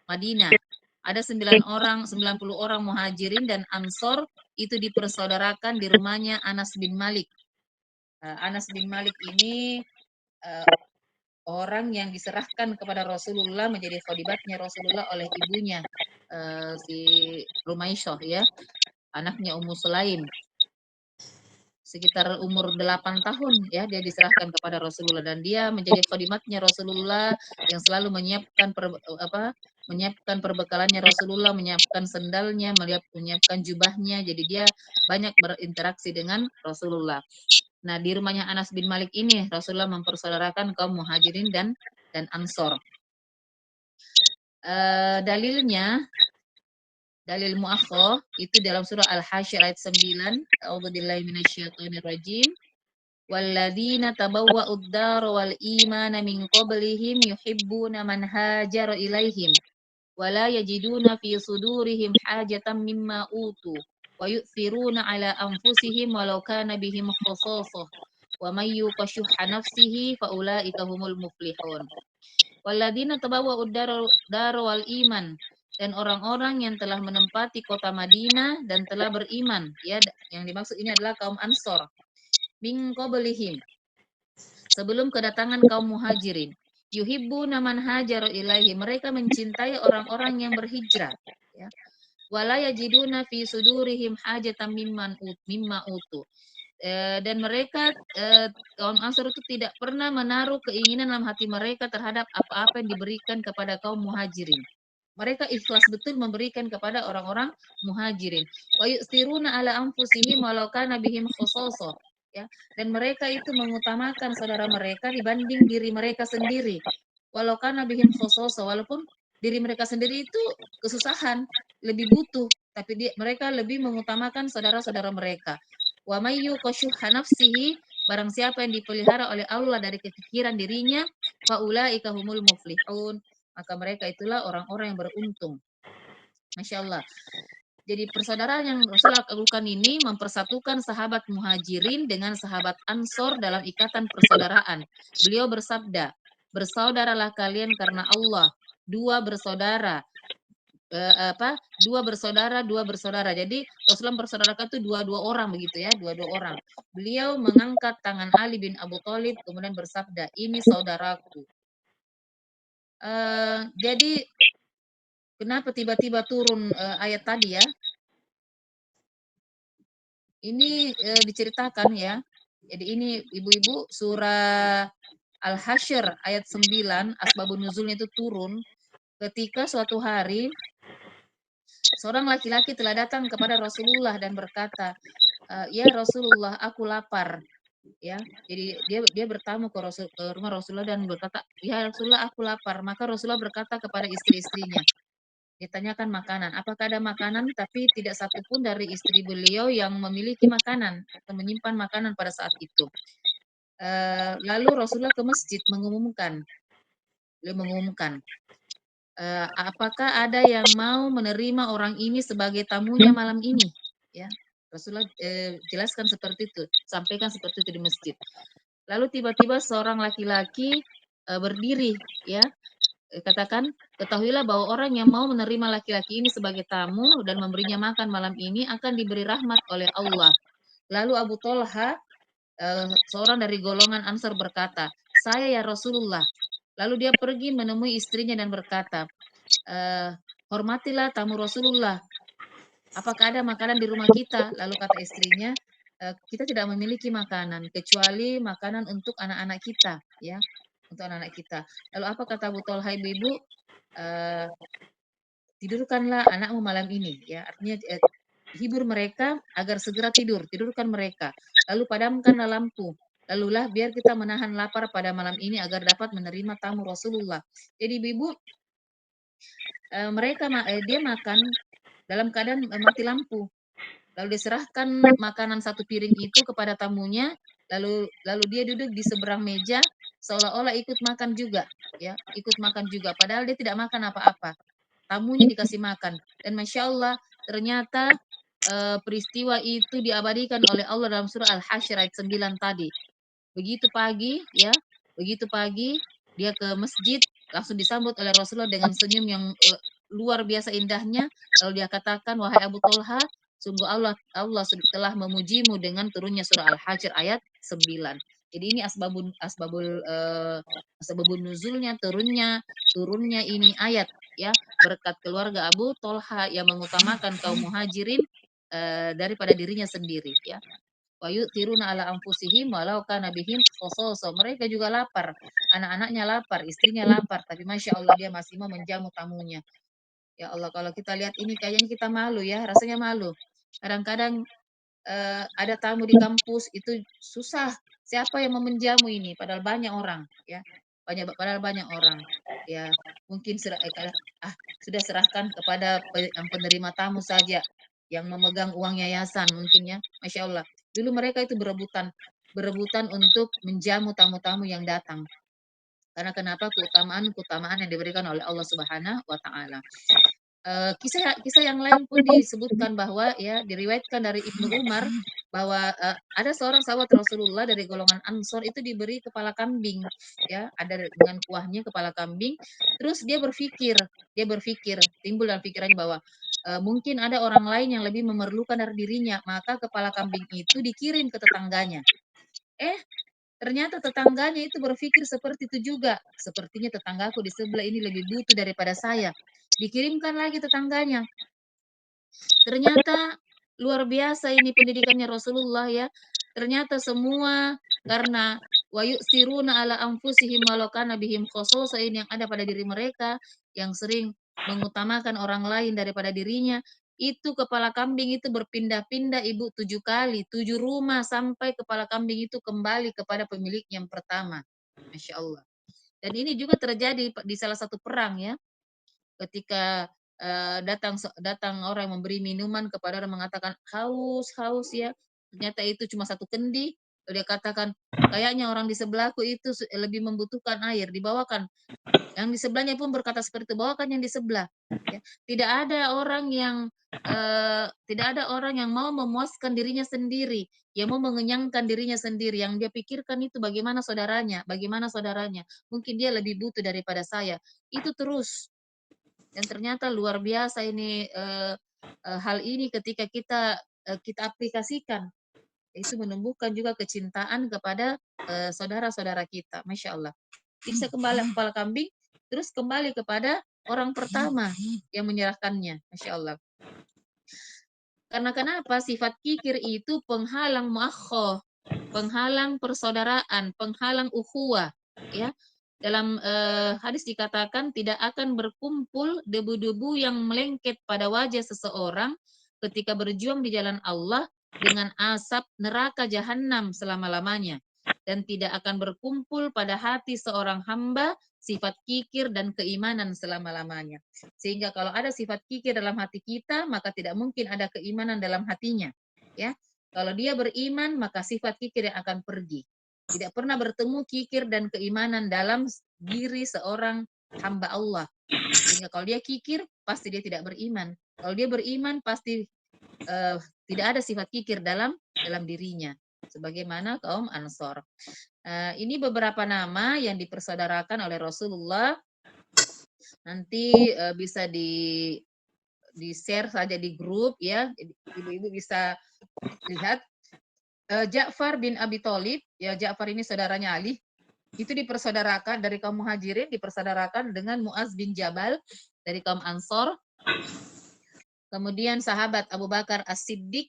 Madinah. Ada 90 orang muhajirin dan ansor itu dipersaudarakan di rumahnya Anas bin Malik. Anas bin Malik ini uh, orang yang diserahkan kepada Rasulullah menjadi khadibatnya Rasulullah oleh ibunya si Rumaisyah, ya, anaknya Ummu Sulaim. Sekitar umur 8 tahun, ya, dia diserahkan kepada Rasulullah dan dia menjadi khadimatnya Rasulullah yang selalu menyiapkan perbekalannya Rasulullah, menyiapkan sendalnya, menyiapkan jubahnya. Jadi dia banyak berinteraksi dengan Rasulullah. Nah, di rumahnya Anas bin Malik ini Rasulullah mempersaudarakan kaum Muhajirin dan Ansor. Dalilnya, dalil muakhah itu dalam surah Al-Hasyr ayat 9. A'udzubillahi minasyaitonirrajim. Walladzina tabawwa'ud dara wal imana min qablihim yuhibbuna man hajara ilaihim wala yajiduna fi sudurihim hajatan mimma utu wa yu'thiruna ala anfusihim walau kana bihim khasasah wa may yuqashuhha nafsihi fa ulaika humul muflihun. Walladzina tabawwa'ud dara wal iman, dan orang-orang yang telah menempati kota Madinah dan telah beriman, ya, yang dimaksud ini adalah kaum Ansor, min qablihim, sebelum kedatangan kaum Muhajirin. Yuhibbu naman hajar ilaihi, mereka mencintai orang-orang yang berhijrah, ya. Wala yajiduna fi sudurihim hajatan mimma utu. Dan mereka, kaum Ansor itu tidak pernah menaruh keinginan dalam hati mereka terhadap apa-apa yang diberikan kepada kaum Muhajirin. Mereka ikhlas betul memberikan kepada orang-orang Muhajirin. Wa yu'thiruna ala anfusihim walau kana bihim khasasah, ya. Dan mereka itu mengutamakan saudara mereka dibanding diri mereka sendiri. Walau kana bihim khasasah, walaupun diri mereka sendiri itu kesusahan, lebih butuh, tapi mereka lebih mengutamakan saudara-saudara mereka. Wa may yuqashuhha nafsihi, barang siapa yang dipelihara oleh Allah dari kefikiran dirinya, fa ulaika humul muflihun, maka mereka itulah orang-orang yang beruntung. Masya Allah. Jadi persaudaraan yang Rasulullah lakukan ini mempersatukan sahabat Muhajirin dengan sahabat Ansor dalam ikatan persaudaraan. Beliau bersabda, bersaudaralah kalian karena Allah. Dua bersaudara, dua bersaudara. Jadi Rasulullah mempersaudarakan itu dua orang begitu ya, dua orang. Beliau mengangkat tangan Ali bin Abu Thalib kemudian bersabda, ini saudaraku. Jadi kenapa tiba-tiba turun ayat tadi ya? Ini diceritakan ya. Jadi ini ibu-ibu surah Al-Hasyr ayat 9, asbabun nuzulnya itu turun ketika suatu hari seorang laki-laki telah datang kepada Rasulullah dan berkata, "Ya Rasulullah, aku lapar." Ya. Jadi dia bertamu ke rumah Rasulullah dan berkata, "Ya Rasulullah, aku lapar." Maka Rasulullah berkata kepada istri-istrinya, ditanyakan makanan, apakah ada makanan, tapi tidak satupun dari istri beliau yang memiliki makanan atau menyimpan makanan pada saat itu. Lalu Rasulullah ke masjid mengumumkan, beliau mengumumkan, apakah ada yang mau menerima orang ini sebagai tamunya malam ini? Ya, Rasulullah jelaskan seperti itu, sampaikan seperti itu di masjid. Lalu tiba-tiba seorang laki-laki berdiri, ya, katakan, ketahuilah bahwa orang yang mau menerima laki-laki ini sebagai tamu dan memberinya makan malam ini akan diberi rahmat oleh Allah. Lalu Abu Thalha, seorang dari golongan Ansar berkata, saya ya Rasulullah. Lalu dia pergi menemui istrinya dan berkata, hormatilah tamu Rasulullah. Apakah ada makanan di rumah kita? Lalu kata istrinya, kita tidak memiliki makanan kecuali makanan untuk anak-anak kita, ya, untuk anak-anak kita. Lalu apa kata Abu Thalha, ibu-ibu? Tidurkanlah anakmu malam ini, ya, artinya hibur mereka agar segera tidur, tidurkan mereka. Lalu padamkanlah lampu. Lalulah biar kita menahan lapar pada malam ini agar dapat menerima tamu Rasulullah. Jadi ibu, dia makan dalam keadaan mati lampu. Lalu diserahkan makanan satu piring itu kepada tamunya, lalu dia duduk di seberang meja seolah-olah ikut makan juga, ya, ikut makan juga. Padahal dia tidak makan apa-apa. Tamunya dikasih makan. Dan Masya Allah, ternyata peristiwa itu diabadikan oleh Allah dalam surah Al-Hasyr ayat 9 tadi. Begitu pagi, ya, begitu pagi, dia ke masjid, langsung disambut oleh Rasulullah dengan senyum yang luar biasa indahnya. Lalu dia katakan, wahai Abu Thalha, sungguh Allah telah memujimu dengan turunnya surah Al-Hasyr ayat 9. Jadi ini asbabun nuzulnya, turunnya ini ayat, ya, berkat keluarga Abu Thalha yang mengutamakan kaum Muhajirin daripada dirinya sendiri, ya. Wa yu'thiruna ala anfusihim walau kana bihim khasasa. Mereka juga lapar, anak-anaknya lapar, istrinya lapar, tapi Masya Allah dia masih mau menjamu tamunya. Ya Allah, kalau kita lihat ini kayaknya kita malu ya, rasanya malu. Kadang-kadang ada tamu di kampus itu susah, siapa yang mau menjamu ini? Padahal banyak orang, ya. Padahal banyak orang. Ya, mungkin sudah serahkan kepada yang penerima tamu saja yang memegang uang yayasan mungkin ya. Masya Allah. Dulu mereka itu berebutan berebutan untuk menjamu tamu-tamu yang datang. Karena kenapa? Keutamaan yang diberikan oleh Allah Subhanahu wa taala. Kisah kisah yang lain pun disebutkan bahwa ya diriwayatkan dari Ibnu Umar bahwa ada seorang sahabat Rasulullah dari golongan Ansor itu diberi kepala kambing, ya ada dengan kuahnya kepala kambing. Terus dia berpikir timbul dalam pikirannya bahwa mungkin ada orang lain yang lebih memerlukan dari dirinya, maka kepala kambing itu dikirim ke tetangganya. Eh, ternyata tetangganya itu berpikir seperti itu juga. Sepertinya tetanggaku di sebelah ini lebih butuh daripada saya. Dikirimkan lagi tetangganya. Ternyata luar biasa ini pendidikannya Rasulullah ya. Ternyata semua karena wa yu'siruna ala anfusihim walau kana bihim khososa ini yang ada pada diri mereka yang sering mengutamakan orang lain daripada dirinya. Itu kepala kambing itu berpindah-pindah ibu 7 kali, 7 rumah sampai kepala kambing itu kembali kepada pemilik yang pertama. Masya Allah. Dan ini juga terjadi di salah satu perang ya. Ketika datang orang yang memberi minuman kepada orang mengatakan, "Haus, haus ya." Ternyata itu cuma 1 kendi, lalu dia katakan, "Kayaknya orang di sebelahku itu lebih membutuhkan air, dibawakan." Yang di sebelahnya pun berkata seperti itu, "Bawakan yang di sebelah." Ya, tidak ada orang yang mau memuaskan dirinya sendiri, yang mau mengenyangkan dirinya sendiri, yang dia pikirkan itu bagaimana saudaranya, mungkin dia lebih butuh daripada saya. Itu terus. Dan ternyata luar biasa ini, hal ini ketika kita aplikasikan, itu menumbuhkan juga kecintaan kepada, saudara-saudara kita, Masya Allah. Bisa kembali kepala kambing, terus kembali kepada orang pertama yang menyerahkannya, Masya Allah. Karena kenapa? Sifat kikir itu penghalang muakhoh, penghalang persaudaraan, penghalang ukhuwah, ya. Dalam hadis dikatakan tidak akan berkumpul debu-debu yang melengket pada wajah seseorang ketika berjuang di jalan Allah dengan asap neraka jahanam selama-lamanya dan tidak akan berkumpul pada hati seorang hamba sifat kikir dan keimanan selama-lamanya. Sehingga kalau ada sifat kikir dalam hati kita, maka tidak mungkin ada keimanan dalam hatinya. Ya, kalau dia beriman, maka sifat kikir yang akan pergi. Tidak pernah bertemu kikir dan keimanan dalam diri seorang hamba Allah. Sehingga kalau dia kikir, pasti dia tidak beriman. Kalau dia beriman, pasti tidak ada sifat kikir dalam dirinya. Sebagaimana kaum Ansor. Ini beberapa nama yang dipersaudarakan oleh Rasulullah. Nanti bisa di share saja di grup ya. Ibu-ibu bisa lihat. Ja'far bin Abi Thalib, ya Ja'far ini saudaranya Ali, itu dipersaudarakan dari kaum Muhajirin, dipersaudarakan dengan Muaz bin Jabal dari kaum Ansor. Kemudian sahabat Abu Bakar As-Siddiq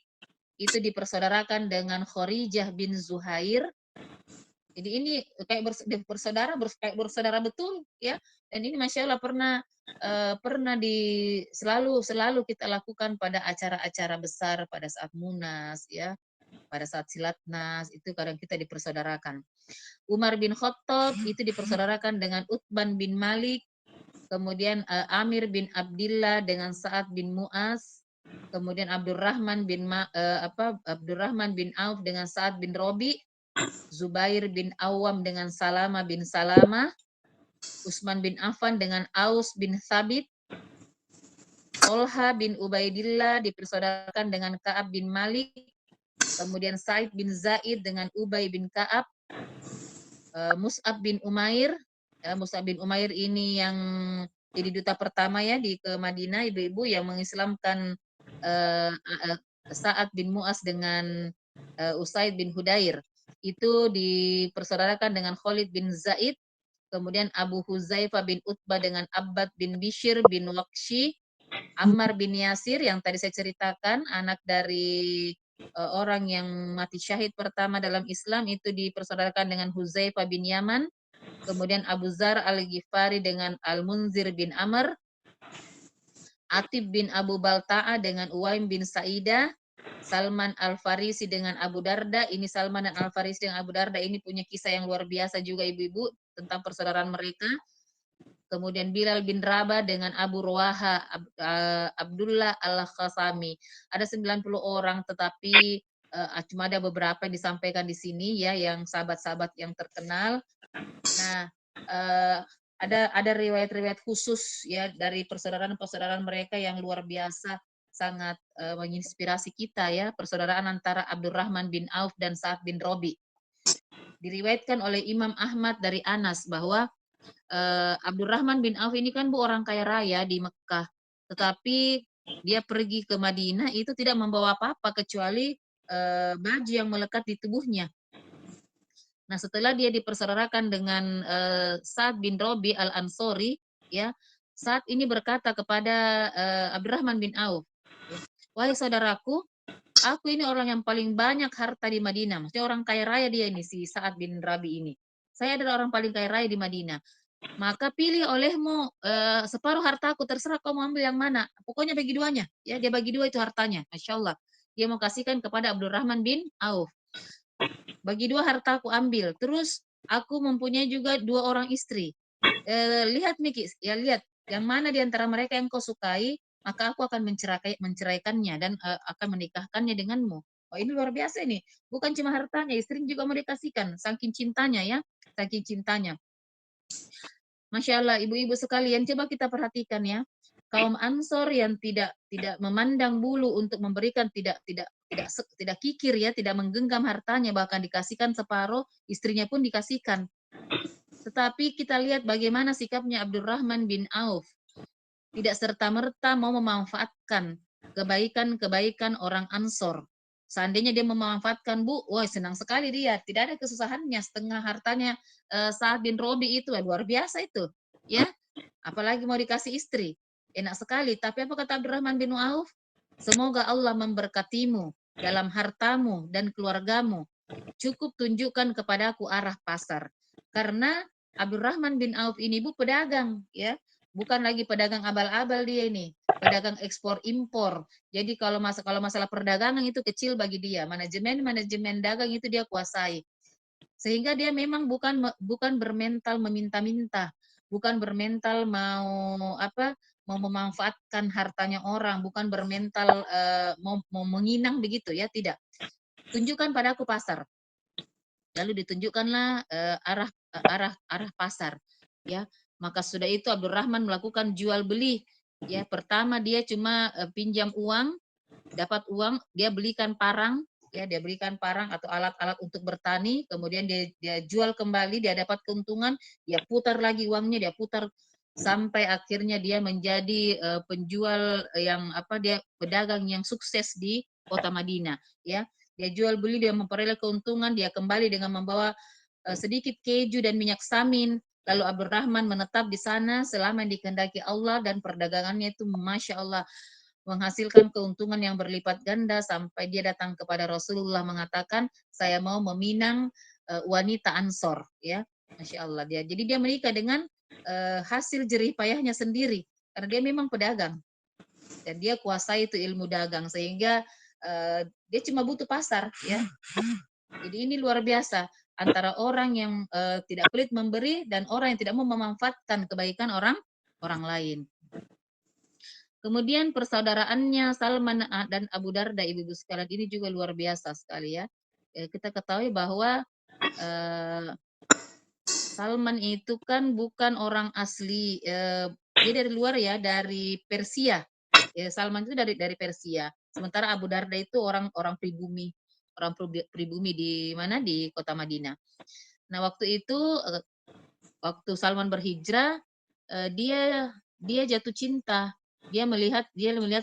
itu dipersaudarakan dengan Khorijah bin Zuhair. Jadi ini kayak kayak bersaudara betul ya. Dan ini Masya Allah pernah selalu kita lakukan pada acara-acara besar pada saat Munas ya, pada saat Silatnas itu kadang kita dipersaudarakan. Umar bin Khattab itu dipersaudarakan dengan Utsman bin Malik, kemudian Amir bin Abdillah dengan Sa'ad bin Mu'az, kemudian Abdurrahman bin Auf dengan Sa'ad bin Robi, Zubair bin Awam dengan Salama bin Salama, Utsman bin Affan dengan Aus bin Thabit, Tolha bin Ubaidillah dipersaudarakan dengan Ka'ab bin Malik, kemudian Said bin Zaid dengan Ubay bin Ka'ab, Mus'ab bin Umair. Mus'ab bin Umair ini yang jadi duta pertama ya ke Madinah, ibu-ibu yang mengislamkan Sa'ad bin Mu'az dengan Usaid bin Hudair. Itu dipersaudarakan dengan Khalid bin Zaid, kemudian Abu Huzaifah bin Utbah dengan Abbad bin Bishr bin Waqshi, Ammar bin Yasir yang tadi saya ceritakan, anak dari orang yang mati syahid pertama dalam Islam itu dipersaudarakan dengan Huzaifah bin Yaman, kemudian Abu Zar al-Ghifari dengan Al-Munzir bin Amr, Atib bin Abu Balta'a dengan Uwaim bin Sa'idah, Salman Al-Farisi dengan Abu Darda. Ini Salman dan Al-Farisi dengan Abu Darda ini punya kisah yang luar biasa juga ibu-ibu tentang persaudaraan mereka. Kemudian Bilal bin Rabah dengan Abu Ruwaha Abdullah Al-Khasami. Ada 90 orang tetapi cuma ada beberapa yang disampaikan di sini ya yang sahabat-sahabat yang terkenal. Nah, ada riwayat-riwayat khusus ya dari persaudaraan-persaudaraan mereka yang luar biasa sangat menginspirasi kita ya, persaudaraan antara Abdurrahman bin Auf dan Sa'ad bin Robi. Diriwayatkan oleh Imam Ahmad dari Anas bahwa Abdurrahman bin Auf ini kan orang kaya raya di Mekah, tetapi dia pergi ke Madinah itu tidak membawa apa-apa kecuali baju yang melekat di tubuhnya. Nah, setelah dia dipersaudarakan dengan Sa'ad bin Robi Al-Ansori, ya, Sa'ad ini berkata kepada Abdurrahman bin Auf, ya, wahai saudaraku, aku ini orang yang paling banyak harta di Madinah. Maksudnya orang kaya raya dia ini, si Sa'ad bin Rabi ini. Saya adalah orang paling kaya raya di Madinah. Maka pilih olehmu separuh hartaku, terserah kau mau ambil yang mana. Pokoknya bagi duanya. Ya, dia bagi dua itu hartanya. Masya Allah. Dia mau kasihkan kepada Abdurrahman bin Auf. Bagi dua hartaku ambil. Terus aku mempunyai juga dua orang istri. Lihat Miki, ya lihat yang mana di antara mereka yang kau sukai, maka aku akan menceraikannya dan akan menikahkannya denganmu. Oh, ini luar biasa ini. Bukan cuma hartanya, istri juga mau dikasihkan. Saking cintanya ya, saking cintanya. Masya Allah, ibu-ibu sekalian, coba kita perhatikan ya. Kaum Ansor yang tidak memandang bulu untuk memberikan tidak kikir ya, tidak menggenggam hartanya, bahkan dikasihkan separuh, istrinya pun dikasihkan. Tetapi kita lihat bagaimana sikapnya Abdurrahman bin Auf. Tidak serta-merta mau memanfaatkan kebaikan-kebaikan orang Ansor. Seandainya dia memanfaatkan, Bu, wah senang sekali dia. Tidak ada kesusahannya, setengah hartanya Sa'ad bin Robi itu, luar biasa itu. Ya, apalagi mau dikasih istri. Enak sekali. Tapi apa kata Abdurrahman bin Auf? Semoga Allah memberkatimu dalam hartamu dan keluargamu. Cukup tunjukkan kepadaku arah pasar. Karena Abdurrahman bin Auf ini Bu pedagang ya. Bukan lagi pedagang abal-abal dia ini, pedagang ekspor impor. Jadi kalau masalah perdagangan itu kecil bagi dia. Manajemen dagang itu dia kuasai. Sehingga dia memang bukan bermental meminta-minta, bukan bermental mau memanfaatkan hartanya orang, bukan bermental mau menginang begitu ya, tidak. Tunjukkan padaku pasar. Lalu ditunjukkanlah arah pasar ya. Maka sudah itu Abdurrahman melakukan jual beli ya. Pertama dia cuma pinjam uang, dapat uang, dia belikan parang ya, dia belikan parang atau alat-alat untuk bertani, kemudian dia jual kembali, dia dapat keuntungan, dia putar lagi uangnya, dia putar sampai akhirnya dia menjadi penjual yang dia pedagang yang sukses di kota Madinah ya. Dia jual beli, dia memperoleh keuntungan, dia kembali dengan membawa sedikit keju dan minyak samin. Lalu Abdurrahman menetap di sana selama yang dikehendaki Allah dan perdagangannya itu Masya Allah menghasilkan keuntungan yang berlipat ganda sampai dia datang kepada Rasulullah mengatakan, saya mau meminang wanita Ansor. Ya, Masya Allah. Jadi dia menikah dengan hasil jerih payahnya sendiri. Karena dia memang pedagang. Dan dia kuasai itu ilmu dagang. Sehingga dia cuma butuh pasar ya. Jadi ini luar biasa antara orang yang tidak pelit memberi dan orang yang tidak mau memanfaatkan kebaikan orang lain. Kemudian persaudaraannya Salman dan Abu Darda ibu-ibu sekalian ini juga luar biasa sekali ya. Kita ketahui bahwa Salman itu kan bukan orang asli, dia dari luar ya, dari Persia. Salman itu dari Persia. Sementara Abu Darda itu orang orang pribumi di mana di kota Madinah. Nah waktu itu waktu Salman berhijrah, dia jatuh cinta. Dia melihat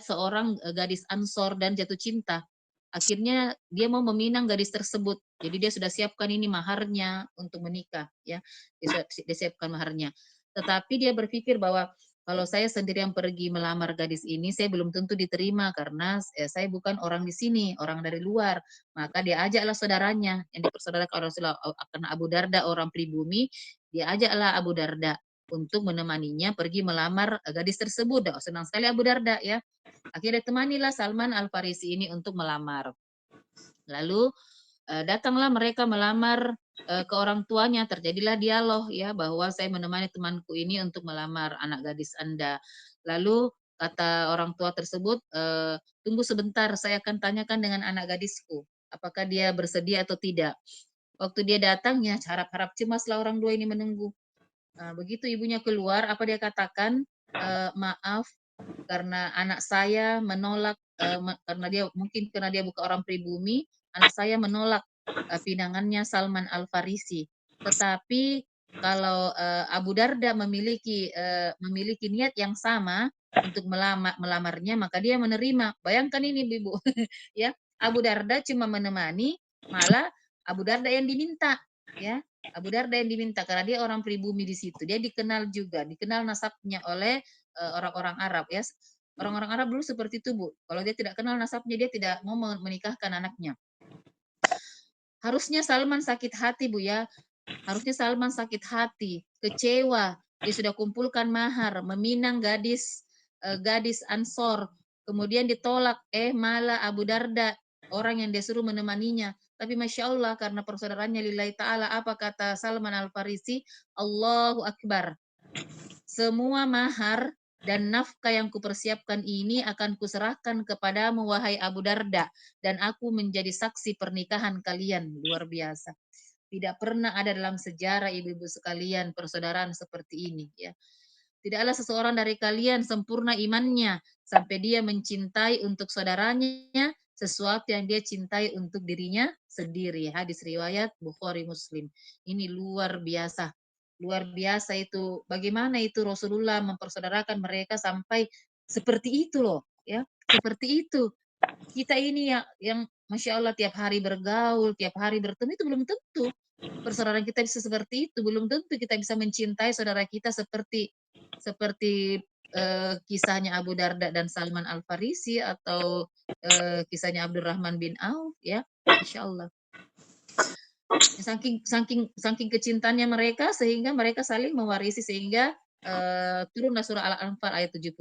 seorang gadis Ansor dan jatuh cinta. Akhirnya dia mau meminang gadis tersebut. Jadi dia sudah siapkan ini maharnya untuk menikah, ya. Dia siapkan maharnya. Tetapi dia berpikir bahwa kalau saya sendiri yang pergi melamar gadis ini, saya belum tentu diterima karena saya bukan orang di sini, orang dari luar. Maka dia ajaklah saudaranya yang dipersaudarakan oleh Rasulullah karena Abu Darda orang pribumi, dia ajaklah Abu Darda untuk menemaninya pergi melamar gadis tersebut. Senang sekali Abu Darda ya. Akhirnya temanilah Salman Al-Farisi ini untuk melamar. Lalu datanglah mereka melamar ke orang tuanya, terjadilah dialog ya bahwa saya menemani temanku ini untuk melamar anak gadis Anda. Lalu kata orang tua tersebut, tunggu sebentar, saya akan tanyakan dengan anak gadisku, apakah dia bersedia atau tidak. Waktu dia datangnya, harap-harap cemaslah orang dua ini menunggu. Begitu ibunya keluar, apa dia katakan? Maaf, karena anak saya menolak, karena dia mungkin karena dia bukan orang pribumi, anak saya menolak pinangannya Salman Al-Farisi. Tetapi kalau Abu Darda memiliki niat yang sama untuk melamarnya, maka dia menerima. Bayangkan ini, Ibu, ya, Abu Darda cuma menemani, malah Abu Darda yang diminta, ya. Abu Darda yang diminta karena dia orang pribumi di situ. Dia dikenal juga, dikenal nasabnya oleh orang-orang Arab ya. Orang-orang Arab dulu seperti itu, Bu. Kalau dia tidak kenal nasabnya, dia tidak mau menikahkan anaknya. Harusnya Salman sakit hati, Bu ya. Harusnya Salman sakit hati, kecewa. Dia sudah kumpulkan mahar, meminang gadis Ansor. Kemudian ditolak, malah Abu Darda, orang yang dia suruh menemaninya. Tapi Masya Allah, karena persaudaraannya lillahi ta'ala, apa kata Salman Al-Farisi? Allahu Akbar. Semua mahar dan nafkah yang kupersiapkan ini akan kuserahkan kepadamu, wahai Abu Darda, dan aku menjadi saksi pernikahan kalian. Luar biasa. Tidak pernah ada dalam sejarah ibu-ibu sekalian persaudaraan seperti ini. Ya. Tidaklah seseorang dari kalian sempurna imannya sampai dia mencintai untuk saudaranya sesuatu yang dia cintai untuk dirinya sendiri. Hadis riwayat Bukhari Muslim. Ini luar biasa. Luar biasa itu. Bagaimana itu Rasulullah mempersaudarakan mereka sampai seperti itu loh, ya. Seperti itu. Kita ini yang Masya Allah tiap hari bergaul, tiap hari bertemu itu belum tentu persaudaraan kita bisa seperti itu. Belum tentu kita bisa mencintai saudara kita seperti seperti kisahnya Abu Darda dan Salman Al Farisi atau kisahnya Abdurrahman bin Auf ya, Masya Allah. Saking saking saking kecintaannya mereka sehingga mereka saling mewarisi sehingga turunlah surah Al-Anfal ayat 75.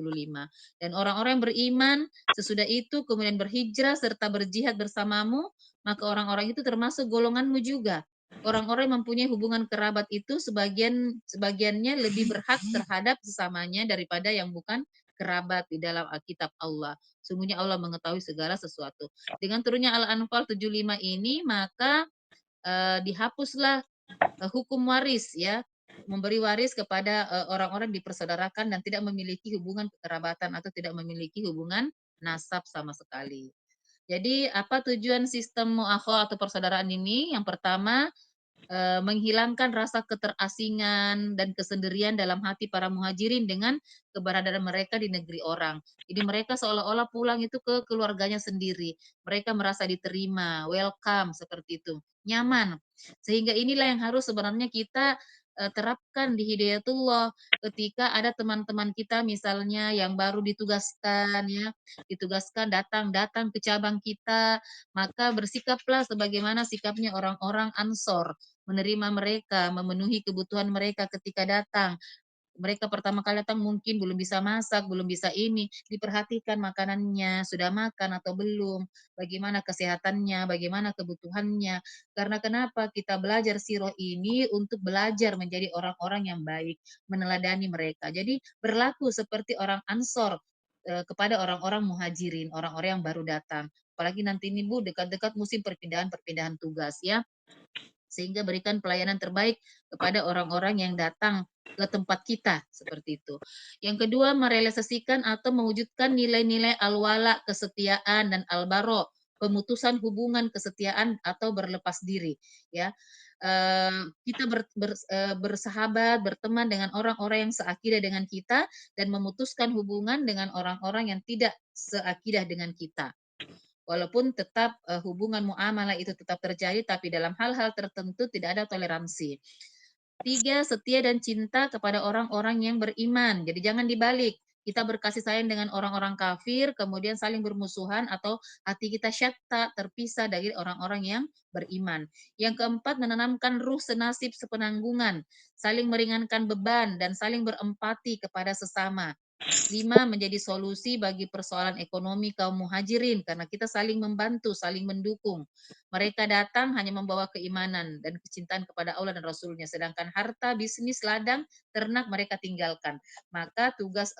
Dan orang-orang yang beriman sesudah itu kemudian berhijrah serta berjihad bersamamu, maka orang-orang itu termasuk golonganmu juga. Orang-orang yang mempunyai hubungan kerabat itu sebagiannya lebih berhak terhadap sesamanya daripada yang bukan kerabat di dalam Alkitab Allah. Sungguhnya Allah mengetahui segala sesuatu. Dengan turunnya Al-Anfal 75 ini, maka dihapuslah hukum waris ya, memberi waris kepada orang-orang dipersaudarakan dan tidak memiliki hubungan kekerabatan atau tidak memiliki hubungan nasab sama sekali. Jadi apa tujuan sistem muakhah atau persaudaraan ini? Yang pertama, menghilangkan rasa keterasingan dan kesendirian dalam hati para muhajirin dengan keberadaan mereka di negeri orang. Jadi mereka seolah-olah pulang itu ke keluarganya sendiri. Mereka merasa diterima, welcome seperti itu, nyaman. Sehingga inilah yang harus sebenarnya kita terapkan di Hidayatullah ketika ada teman-teman kita misalnya yang baru ditugaskan ya, ditugaskan datang ke cabang kita, maka bersikaplah sebagaimana sikapnya orang-orang Ansor, menerima mereka, memenuhi kebutuhan mereka ketika datang. Mereka pertama kali datang mungkin belum bisa masak, belum bisa ini, diperhatikan makanannya, sudah makan atau belum, bagaimana kesehatannya, bagaimana kebutuhannya. Karena kenapa kita belajar sirah ini untuk belajar menjadi orang-orang yang baik, meneladani mereka. Jadi berlaku seperti orang Ansor kepada orang-orang muhajirin, orang-orang yang baru datang. Apalagi nanti ini Bu, dekat-dekat musim perpindahan-perpindahan tugas ya, sehingga berikan pelayanan terbaik kepada orang-orang yang datang ke tempat kita seperti itu. Yang kedua, merealisasikan atau mewujudkan nilai-nilai al-wala, kesetiaan dan al-baro, pemutusan hubungan kesetiaan atau berlepas diri, ya. Kita bersahabat, berteman dengan orang-orang yang seakidah dengan kita dan memutuskan hubungan dengan orang-orang yang tidak seakidah dengan kita. Walaupun tetap hubungan muamalah itu tetap terjadi, tapi dalam hal-hal tertentu tidak ada toleransi. 3, setia dan cinta kepada orang-orang yang beriman. Jadi jangan dibalik. Kita berkasih sayang dengan orang-orang kafir, kemudian saling bermusuhan atau hati kita syatta, terpisah dari orang-orang yang beriman. Yang keempat, menanamkan ruh senasib sepenanggungan, saling meringankan beban dan saling berempati kepada sesama. 5. Menjadi solusi bagi persoalan ekonomi kaum muhajirin karena kita saling membantu, saling mendukung. Mereka datang hanya membawa keimanan dan kecintaan kepada Allah dan Rasulnya, sedangkan harta, bisnis, ladang, ternak mereka tinggalkan. Maka tugas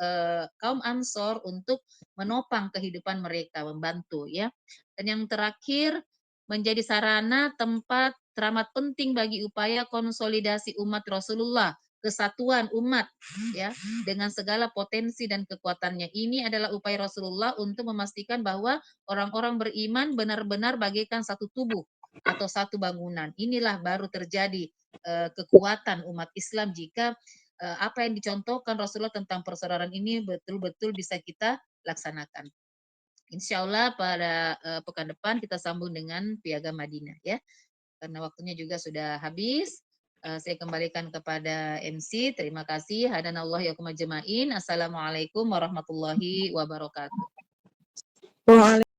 kaum Ansor untuk menopang kehidupan mereka, membantu ya. Dan yang terakhir, menjadi sarana tempat teramat penting bagi upaya konsolidasi umat Rasulullah, kesatuan umat ya dengan segala potensi dan kekuatannya. Ini adalah upaya Rasulullah untuk memastikan bahwa orang-orang beriman benar-benar bagaikan satu tubuh atau satu bangunan. Inilah baru terjadi kekuatan umat Islam jika apa yang dicontohkan Rasulullah tentang persaudaraan ini betul-betul bisa kita laksanakan. Insya Allah pada pekan depan kita sambung dengan Piagam Madinah ya. Karena waktunya juga sudah habis. Saya kembalikan kepada MC. Terima kasih. Hadanallah yakum ajma'in. Assalamualaikum warahmatullahi wabarakatuh. Waalaikumsalam